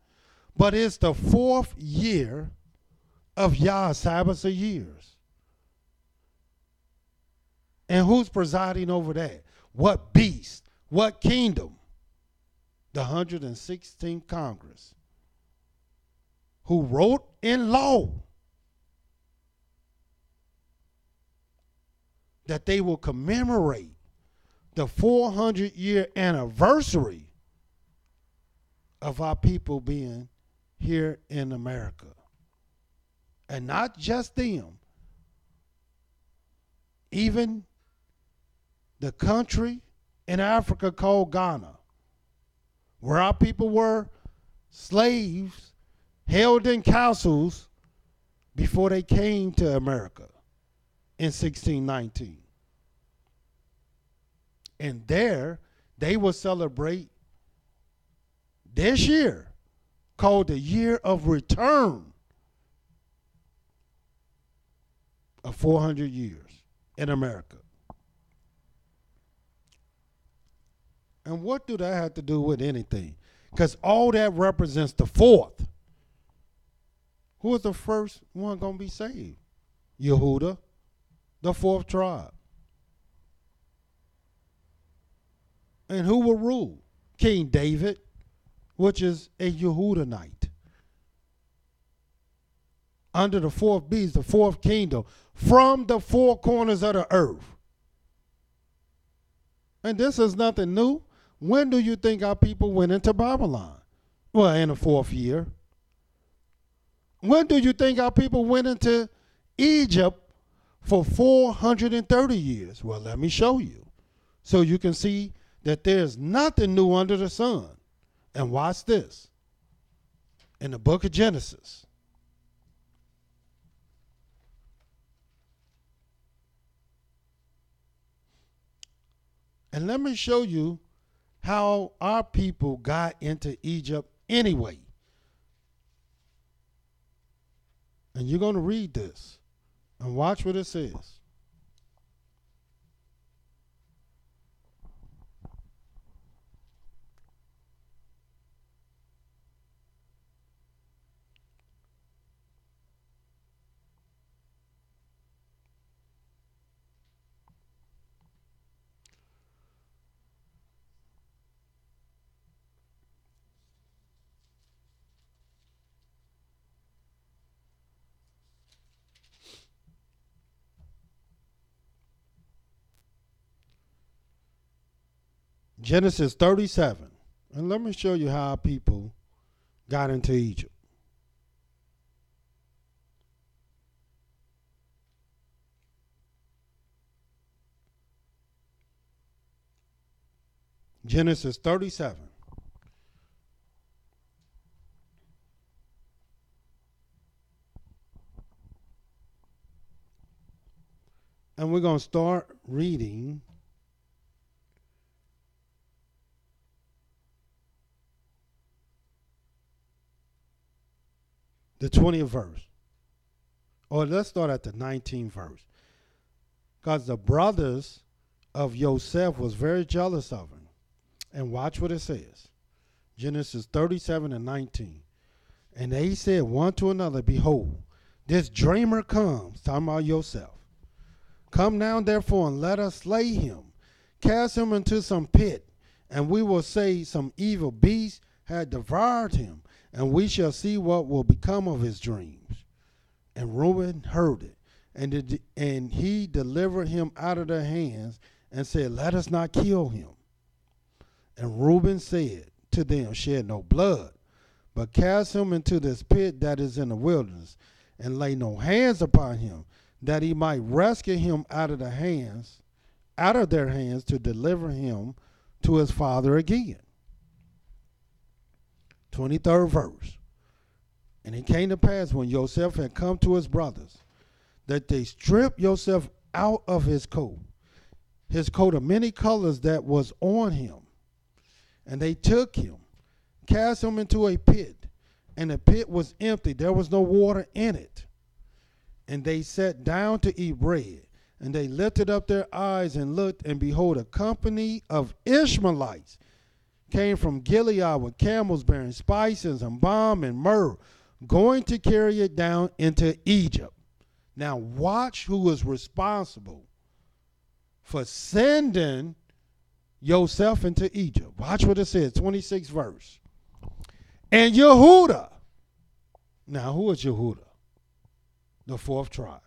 but it's the 4th year of YAH'S Sabbath of years. And who's presiding over that? What beast? What kingdom? the 116th Congress, who wrote in law that they will commemorate the 400-year anniversary of our people being here in America. And not just them, even the country in Africa called Ghana, where our people were slaves held in castles before they came to America in 1619. And there they will celebrate this year, called the Year of Return, of 400 years in America. And what do that have to do with anything? Because all that represents the fourth. Who is the first one going to be saved? Yehuda, the fourth tribe. And who will rule? King David, which is a Yehudanite. Under the fourth beast, the fourth kingdom, from the four corners of the earth. And this is nothing new. When do you think our people went into Babylon? Well, in the fourth year. When do you think our people went into Egypt for 430 years? Well, let me show you. So you can see that there's nothing new under the sun. And watch this. In the book of Genesis. And let me show you how our people got into Egypt anyway. And you're going to read this and watch what it says. Genesis 37. And let me show you how our people got into Egypt. Genesis 37. And we're going to start reading the 20th verse. Or let's start at the 19th verse. Because the brothers of Joseph was very jealous of him. And watch what it says. Genesis 37 and 19. And they said one to another, behold, this dreamer comes, talking about Joseph. Come now, therefore, and let us slay him, cast him into some pit, and we will say some evil beast had devoured him, and we shall see what will become of his dreams. And Reuben heard it, and he delivered him out of their hands, and said, let us not kill him. And Reuben said to them, shed no blood, but cast him into this pit that is in the wilderness, and lay no hands upon him, that he might rescue him out of their hands to deliver him to his father again. 23rd verse. And it came to pass when Joseph had come to his brothers, that they stripped Joseph out of his coat of many colors that was on him. And they took him, cast him into a pit, and the pit was empty. There was no water in it. And they sat down to eat bread. And they lifted up their eyes and looked, and behold, a company of Ishmaelites came from Gilead with camels bearing spices and balm and myrrh, going to carry it down into Egypt. Now watch who was responsible for sending yourself into Egypt. Watch what it says, 26th verse. And Yehudah, now who is Yehudah? The 4th tribe,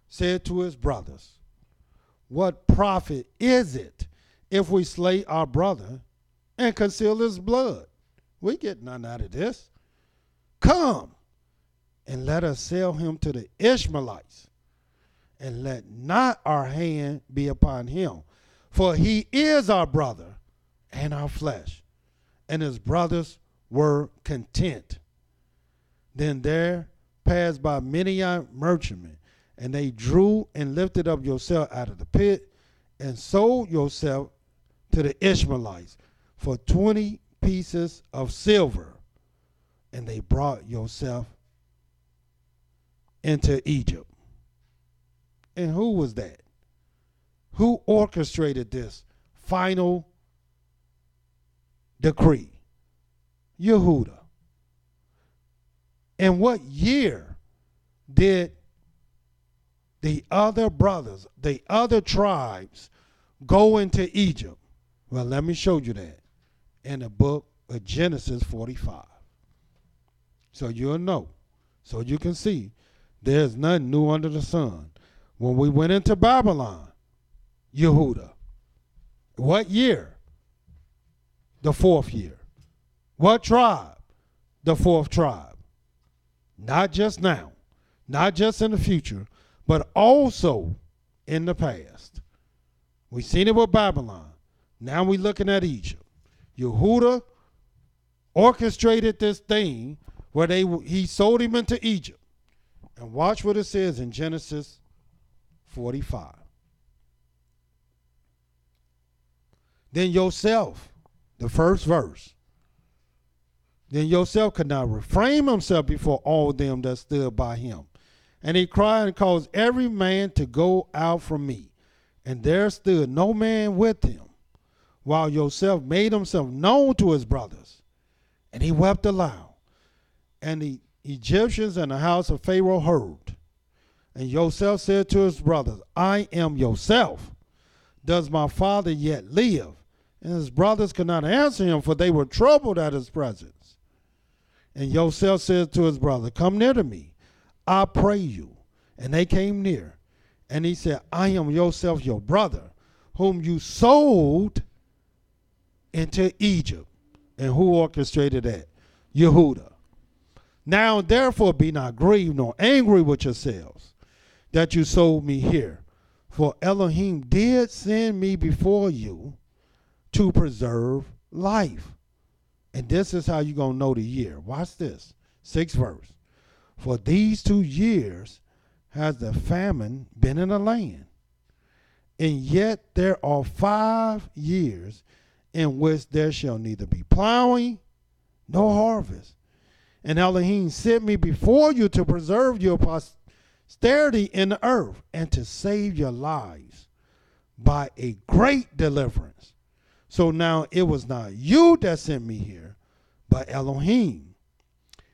said to his brothers, what profit is it if we slay our brother and conceal his blood? We get none out of this. Come and let us sell him to the Ishmaelites, and let not our hand be upon him, for he is our brother and our flesh. And his brothers were content. Then there passed by Midian merchantmen, and they drew and lifted up Yosef out of the pit, and sold Yosef to the Ishmaelites for 20 pieces of silver. And they brought Yosef into Egypt. And who was that? Who orchestrated this final decree? Yehudah. And what year did the other brothers, the other tribes, go into Egypt? Well, let me show you that in the book of Genesis 45. So you'll know. So you can see there's nothing new under the sun. When we went into Babylon, Yehudah. What year? The 4th year. What tribe? The 4th tribe. Not just now, not just in the future, but also in the past. We've seen it with Babylon. Now we're looking at Egypt. Yehudah orchestrated this thing where he sold him into Egypt. And watch what it says in Genesis 45. Then Yosef, the 1st verse. Then Yosef could not refrain himself before all them that stood by him. And he cried and caused every man to go out from me. And there stood no man with him, while Yosef made himself known to his brothers. And he wept aloud. And the Egyptians and the house of Pharaoh heard. And Yosef said to his brothers, I am Yosef. Does my father yet live? And his brothers could not answer him, for they were troubled at his presence. And Yosef said to his brother, come near to me, I pray you. And they came near. And he said, I am Yosef, your brother, whom you sold into Egypt. And who orchestrated that? Yehudah. Now therefore be not grieved nor angry with yourselves that you sold me here. For Elohim did send me before you to preserve life. And this is how you're going to know the year. Watch this. 6th verse. For these 2 years has the famine been in the land. And yet there are 5 years in which there shall neither be plowing nor harvest. And Elohim sent me before you to preserve your posterity in the earth and to save your lives by a great deliverance. So now it was not you that sent me here, but Elohim.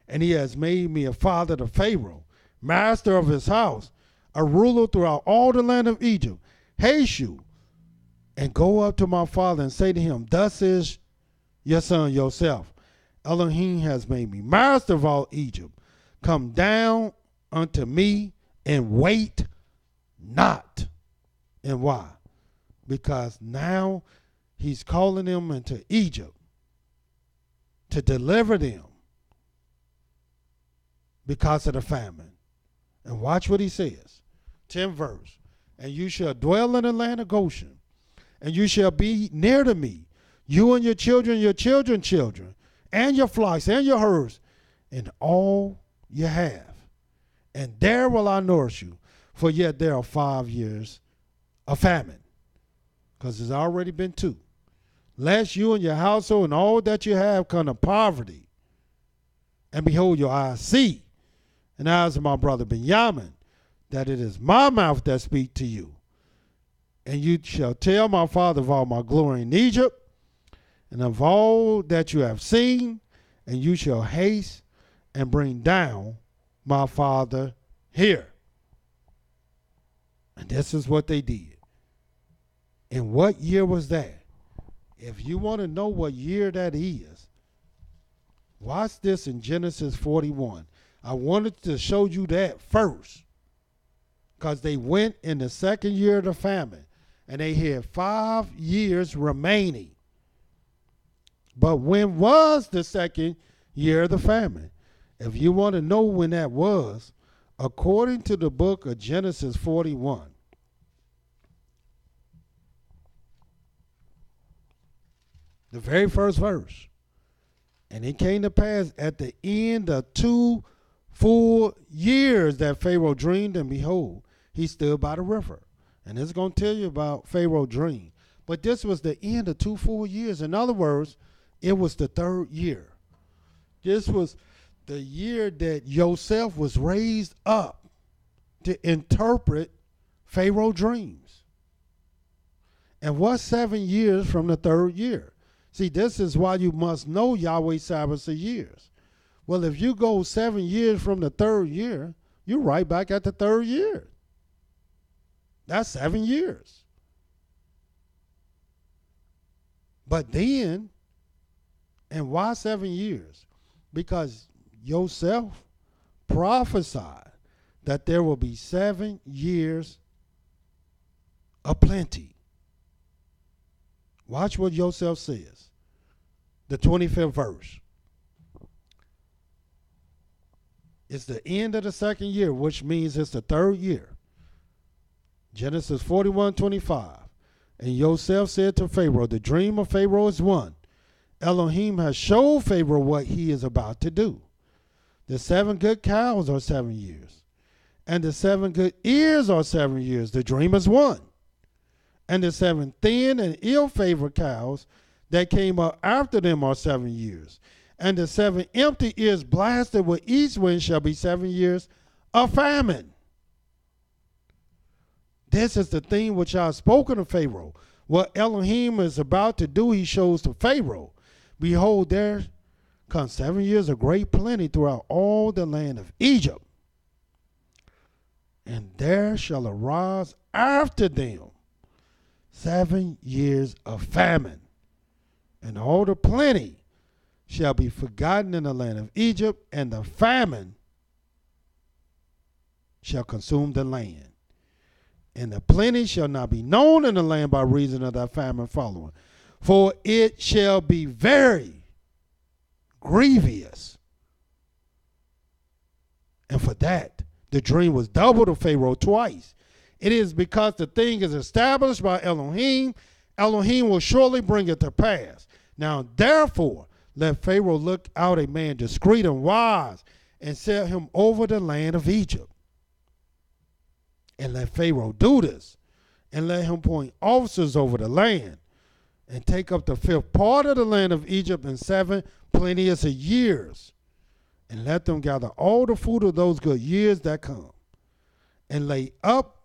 And he has made me a father to Pharaoh, master of his house, a ruler throughout all the land of Egypt. Haste you and go up to my father and say to him, thus is your son Yosef. Elohim has made me master of all Egypt. Come down unto me and wait not. And why? Because now he's calling them into Egypt to deliver them because of the famine. And watch what he says. 10th verse. And you shall dwell in the land of Goshen, and you shall be near to me, you and your children's children, and your flocks and your herds, and all you have. And there will I nourish you, for yet there are 5 years of famine. Because there's already been 2. Lest you and your household and all that you have come to poverty. And behold, your eyes see, and eyes of my brother Benjamin, that it is my mouth that speak to you. And you shall tell my father of all my glory in Egypt, and of all that you have seen, and you shall haste and bring down my father here. And this is what they did. And what year was that? If you want to know what year that is, watch this in Genesis 41. I wanted to show you that first because they went in the second year of the famine and they had 5 years remaining. But when was the second year of the famine? If you want to know when that was, according to the book of Genesis 41, the very first verse, and it came to pass at the end of 2 full years that Pharaoh dreamed, and behold, he stood by the river. And it's going to tell you about Pharaoh's dream. But this was the end of 2 full years. In other words, it was the third year. This was the year that Joseph was raised up to interpret Pharaoh's dreams. And what's 7 years from the third year? See, this is why you must know Yahweh's Sabbaths of years. Well, if you go 7 years from the third year, you're right back at the third year. That's 7 years. But then, and why 7 years? Because Joseph prophesied that there will be 7 years of plenty. Watch what Joseph says. The 25th verse. It's the end of the second year, which means it's the third year. Genesis 41:25. And Joseph said to Pharaoh, the dream of Pharaoh is one. Elohim has showed Pharaoh what he is about to do. The 7 good cows are 7 years, and the 7 good ears are 7 years. The dream is one. And the 7 thin and ill-favored cows that came up after them are 7 years. And the 7 empty ears blasted with east wind shall be 7 years of famine. This is the thing which I have spoken to Pharaoh. What Elohim is about to do, he shows to Pharaoh. Behold, there come 7 years of great plenty throughout all the land of Egypt. And there shall arise after them 7 years of famine. And all the plenty shall be forgotten in the land of Egypt, and the famine shall consume the land. And the plenty shall not be known in the land by reason of that famine following. For it shall be very grievous. And for that, the dream was double to Pharaoh twice. It is because the thing is established by Elohim. Elohim will surely bring it to pass. Now, therefore, let Pharaoh look out a man discreet and wise, and set him over the land of Egypt. And let Pharaoh do this, and let him appoint officers over the land, and take up the 5th part of the land of Egypt in 7 plenteous years, and let them gather all the food of those good years that come, and lay up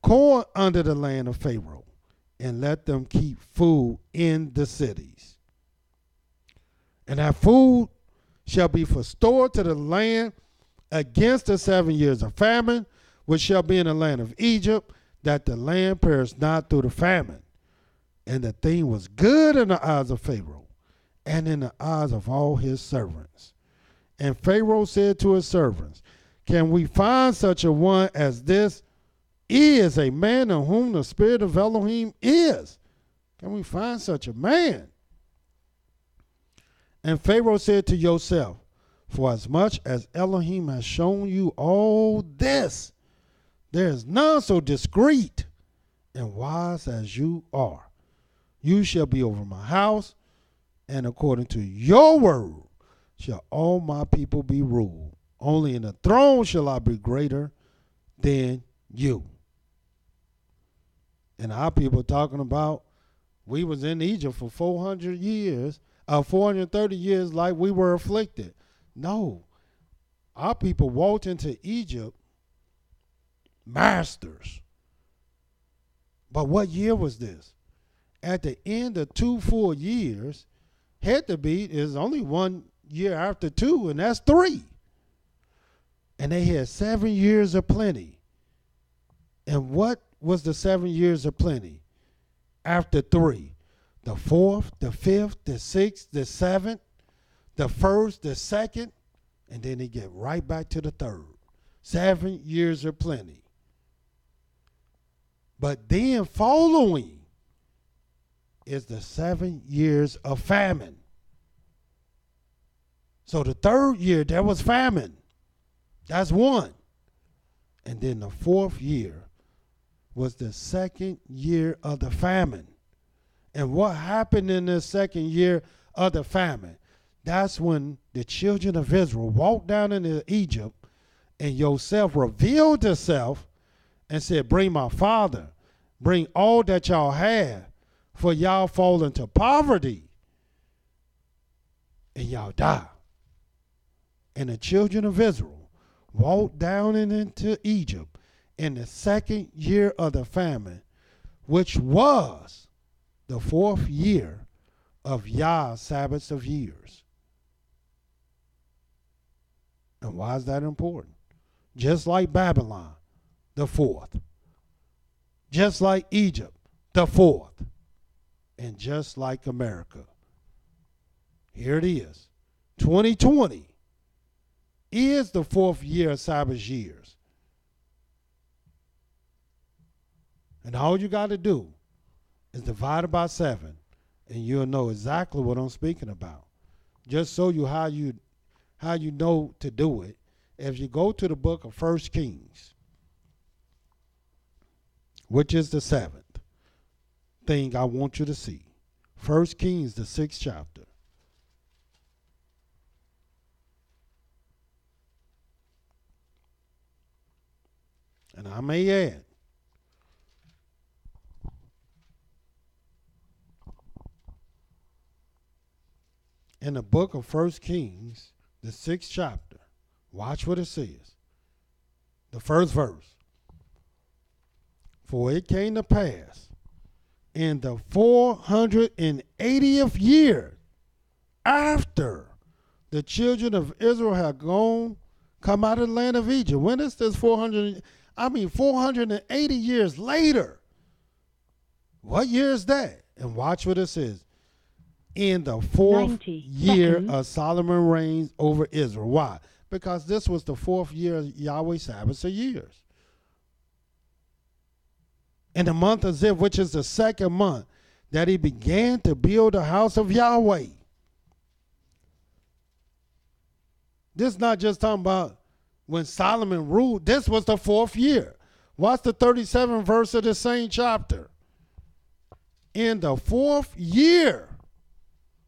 corn under the land of Pharaoh, and let them keep food in the cities. And that food shall be for store to the land against the 7 years of famine, which shall be in the land of Egypt, that the land perish not through the famine. And the thing was good in the eyes of Pharaoh, and in the eyes of all his servants. And Pharaoh said to his servants, can we find such a one as this is, a man in whom the spirit of Elohim is? Can we find such a man? And Pharaoh said to Joseph, for as much as Elohim has shown you all this, there is none so discreet and wise as you are. You shall be over my house, and according to your word shall all my people be ruled. Only in the throne shall I be greater than you. And our people talking about we was in Egypt for 400 years, 430 years like we were afflicted. No, our people walked into Egypt masters. But what year was this? At the end of 2 full years, had to be, is only 1 year after 2, and that's 3. And they had 7 years of plenty. And what was the 7 years of plenty? After 3. the 4th, the 5th, the 6th, the 7th, the 1st, the 2nd, and then he get right back to the 3rd. 7 years of plenty. But then following is the 7 years of famine. So the 3rd year, there was famine. That's one. And then the 4th year was the 2nd year of the famine. And what happened in the 2nd year of the famine? That's when the children of Israel walked down into Egypt, and Yosef revealed himself and said, bring my father, bring all that y'all have, for y'all fall into poverty and y'all die. And the children of Israel walked down into Egypt in the 2nd year of the famine, which was the 4th year of YAH'S Sabbaths of years. And why is that important? Just like Babylon, the 4th. Just like Egypt, the 4th. And just like America. Here it is. 2020 is the 4th year of Sabbath years. And all you got to do is divide it by 7, and you'll know exactly what I'm speaking about. Just show you how you know to do it. If you go to the book of 1 Kings, which is the 7th thing I want you to see. 1 Kings, the 6th chapter. And I may add, in the book of 1 Kings, the 6th chapter, watch what it says. The first verse. For it came to pass in the 480th year after the children of Israel had come out of the land of Egypt. When is this 480 years later. What year is that? And watch what it says. In the 4th year of Solomon reigns over Israel. Why? Because this was the 4th year of Yahweh's Sabbaths of years. In the month of Ziv, which is the 2nd month, that he began to build the house of Yahweh. This is not just talking about when Solomon ruled. This was the 4th year. Watch the 37th verse of the same chapter. In the 4th year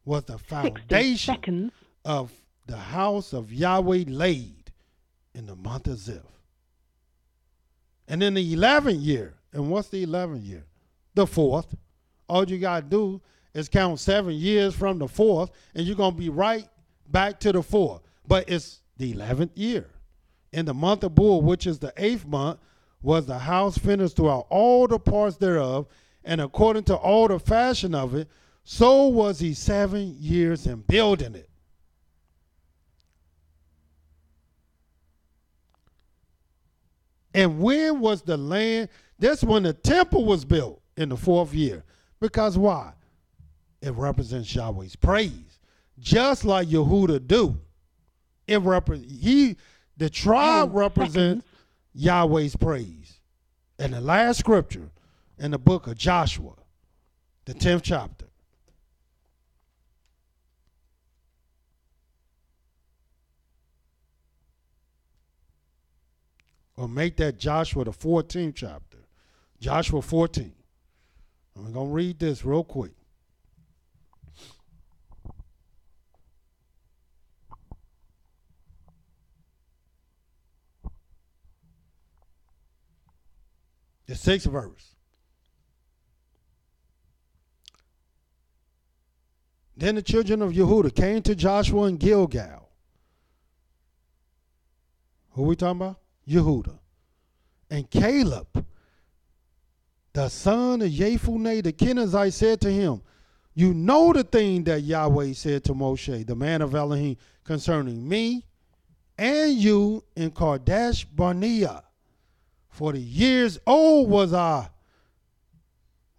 was the foundation of the house of Yahweh laid in the month of Ziv. And in the 11th year, and what's the 11th year? The 4th. All you got to do is count 7 years from the 4th, and you're going to be right back to the 4th. But it's the 11th year. In the month of Bull, which is the 8th month, was the house finished throughout all the parts thereof, and according to all the fashion of it, so was he 7 years in building it. And when was the land? This when the temple was built in the 4th year. Because why? It represents Yahweh's praise. Just like Yehuda do. The tribe represents Yahweh's praise. And the last scripture in the book of Joshua, the 10th chapter. Or make that Joshua the 14th chapter. Joshua 14. I'm going to read this real quick. The 6th verse. Then the children of Yehuda came to Joshua in Gilgal. Who are we talking about? Yehuda. And Caleb, the son of Jephunneh the Kenizzite, said to him, you know the thing that Yahweh said to Moshe, the man of Elohim, concerning me and you in Kadesh Barnea. 40 years old was I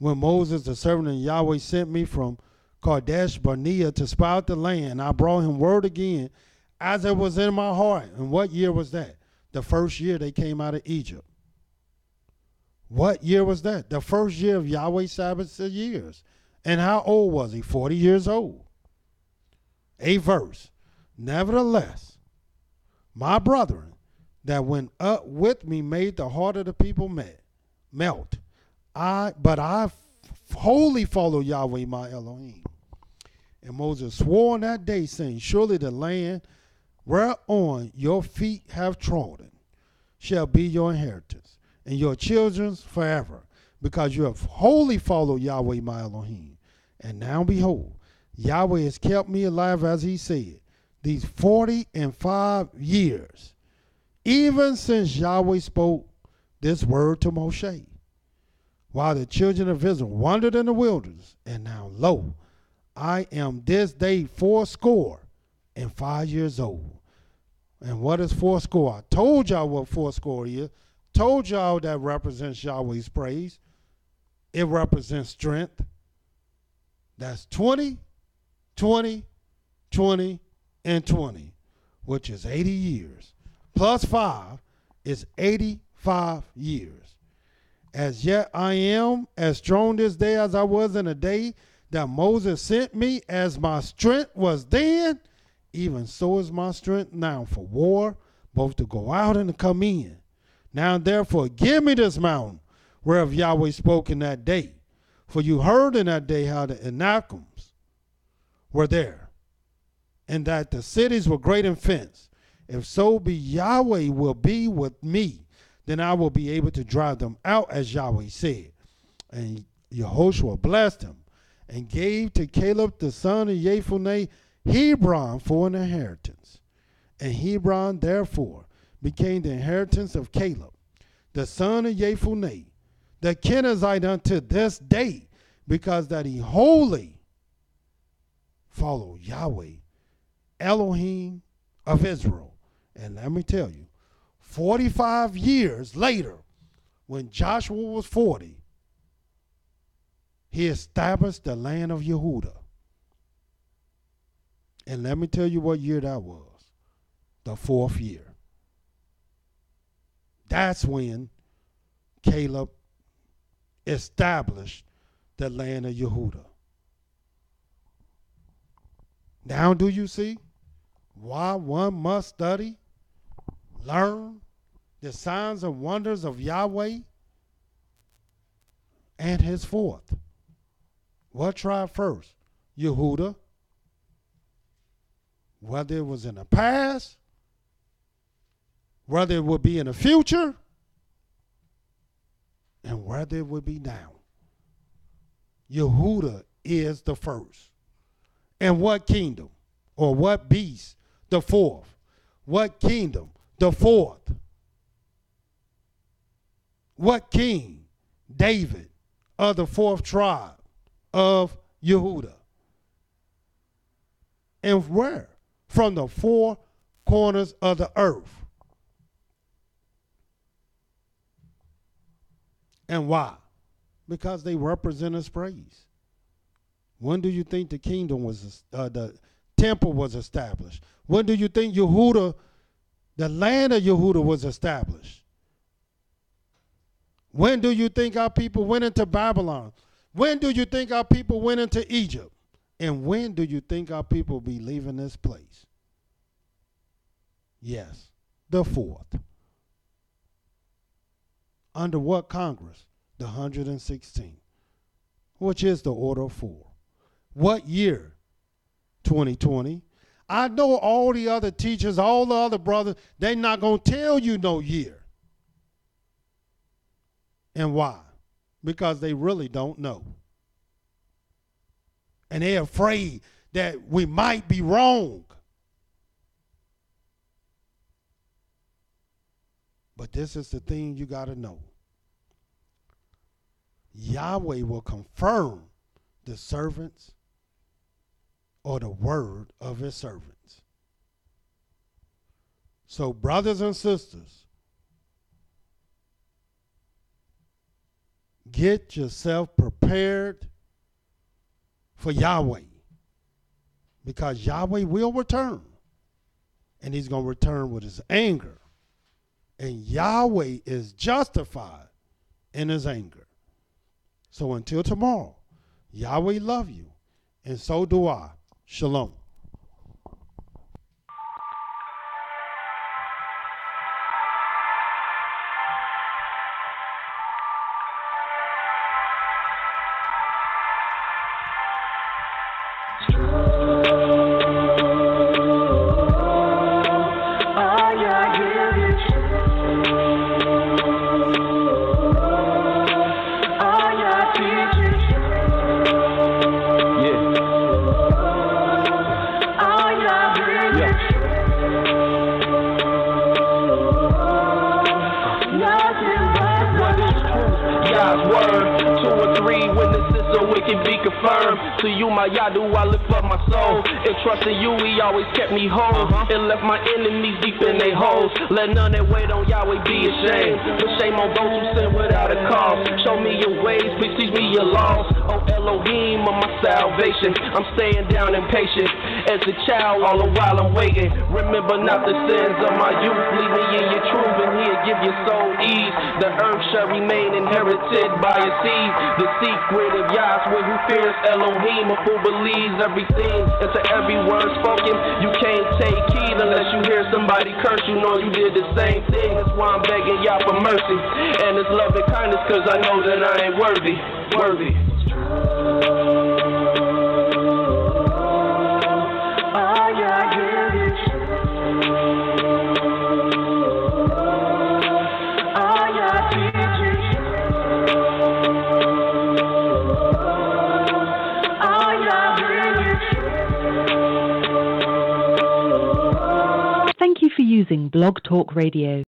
when Moses, the servant of Yahweh, sent me from Kadesh Barnea to spy out the land, I brought him word again as it was in my heart. And what year was that? The first year they came out of Egypt. What year was that? The first year of Yahweh's Sabbath years. And how old was he? 40 years old. A verse. Nevertheless, my brethren that went up with me made the heart of the people melt. But I wholly follow Yahweh my Elohim. And Moses swore on that day, saying, surely the land whereon your feet have trodden shall be your inheritance, and your children's forever, because you have wholly followed Yahweh my Elohim. And now behold, Yahweh has kept me alive as he said, these 45 years, even since Yahweh spoke this word to Moshe, while the children of Israel wandered in the wilderness. And now, lo, I am this day 85 years old. And what is fourscore? I told y'all what fourscore is. Told y'all that represents Yahweh's praise. It represents strength. That's 20, 20, 20, and 20, which is 80 years. Plus 5 is 85 years. As yet I am as strong this day as I was in the day that Moses sent me, as my strength was then, even so is my strength now for war, both to go out and to come in. Now therefore give me this mountain, whereof Yahweh spoke in that day. For you heard in that day how the Anakims were there, and that the cities were great and fenced. If so be Yahweh will be with me, then I will be able to drive them out, as Yahweh said. And Yehoshua blessed him, and gave to Caleb the son of Jephunneh Hebron for an inheritance. And Hebron therefore became the inheritance of Caleb, the son of Jephunneh, the Kenizzite, unto this day, because that he wholly followed Yahweh, Elohim of Israel. And let me tell you, 45 years later, when Joshua was 40, he established the land of Yehudah. And let me tell you what year that was. The 4th year. That's when Caleb established the land of Yehudah. Now do you see why one must study, learn the signs and wonders of Yahweh and his fourth? What tribe first? Yehudah. Whether it was in the past, whether it would be in the future, and whether it would be now. Yehudah is the first. And what kingdom? Or what beast? The fourth. What kingdom? The fourth. What king? David of the 4th tribe of Yehudah. And where? From the 4 corners of the earth. And why? Because they represent his praise. When do you think the kingdom was, the temple was established? When do you think Yehudah, the land of Yehudah, was established? When do you think our people went into Babylon? When do you think our people went into Egypt? And when do you think our people be leaving this place? Yes, the 4th. Under what Congress? The 116th, which is the order of 4. What year? 2020. I know all the other teachers, all the other brothers, they're not going to tell you no year. And why? Because they really don't know. And they're afraid that we might be wrong. But this is the thing you got to know. Yahweh will confirm the servants or the word of his servants. So, brothers and sisters, get yourself prepared for Yahweh, because Yahweh will return, and he's going to return with his anger, and Yahweh is justified in his anger. So until tomorrow, Yahweh love you, and so do I. Shalom. To you, my Yah, do I lift up my soul. And trust in you, he always kept me whole. And left my enemies deep in their holes. Let none that wait on Yahweh be ashamed. But shame on those who sin without a cause. Show me your ways, please teach me your laws. Oh Elohim of my salvation, I'm staying down impatient as a child all the while I'm waiting. Remember not the sins of my youth. Lead me in your truth and he'll give your soul ease. The earth shall remain inherited by your seed. The secret of Yah's will who fears Elohim, a fool believes everything. And to every word spoken, you can't take heed unless you hear somebody curse. You know you did the same thing. That's why I'm begging Yah for mercy and his love and kindness, cause I know that I ain't worthy. Thank you for using Blog Talk Radio.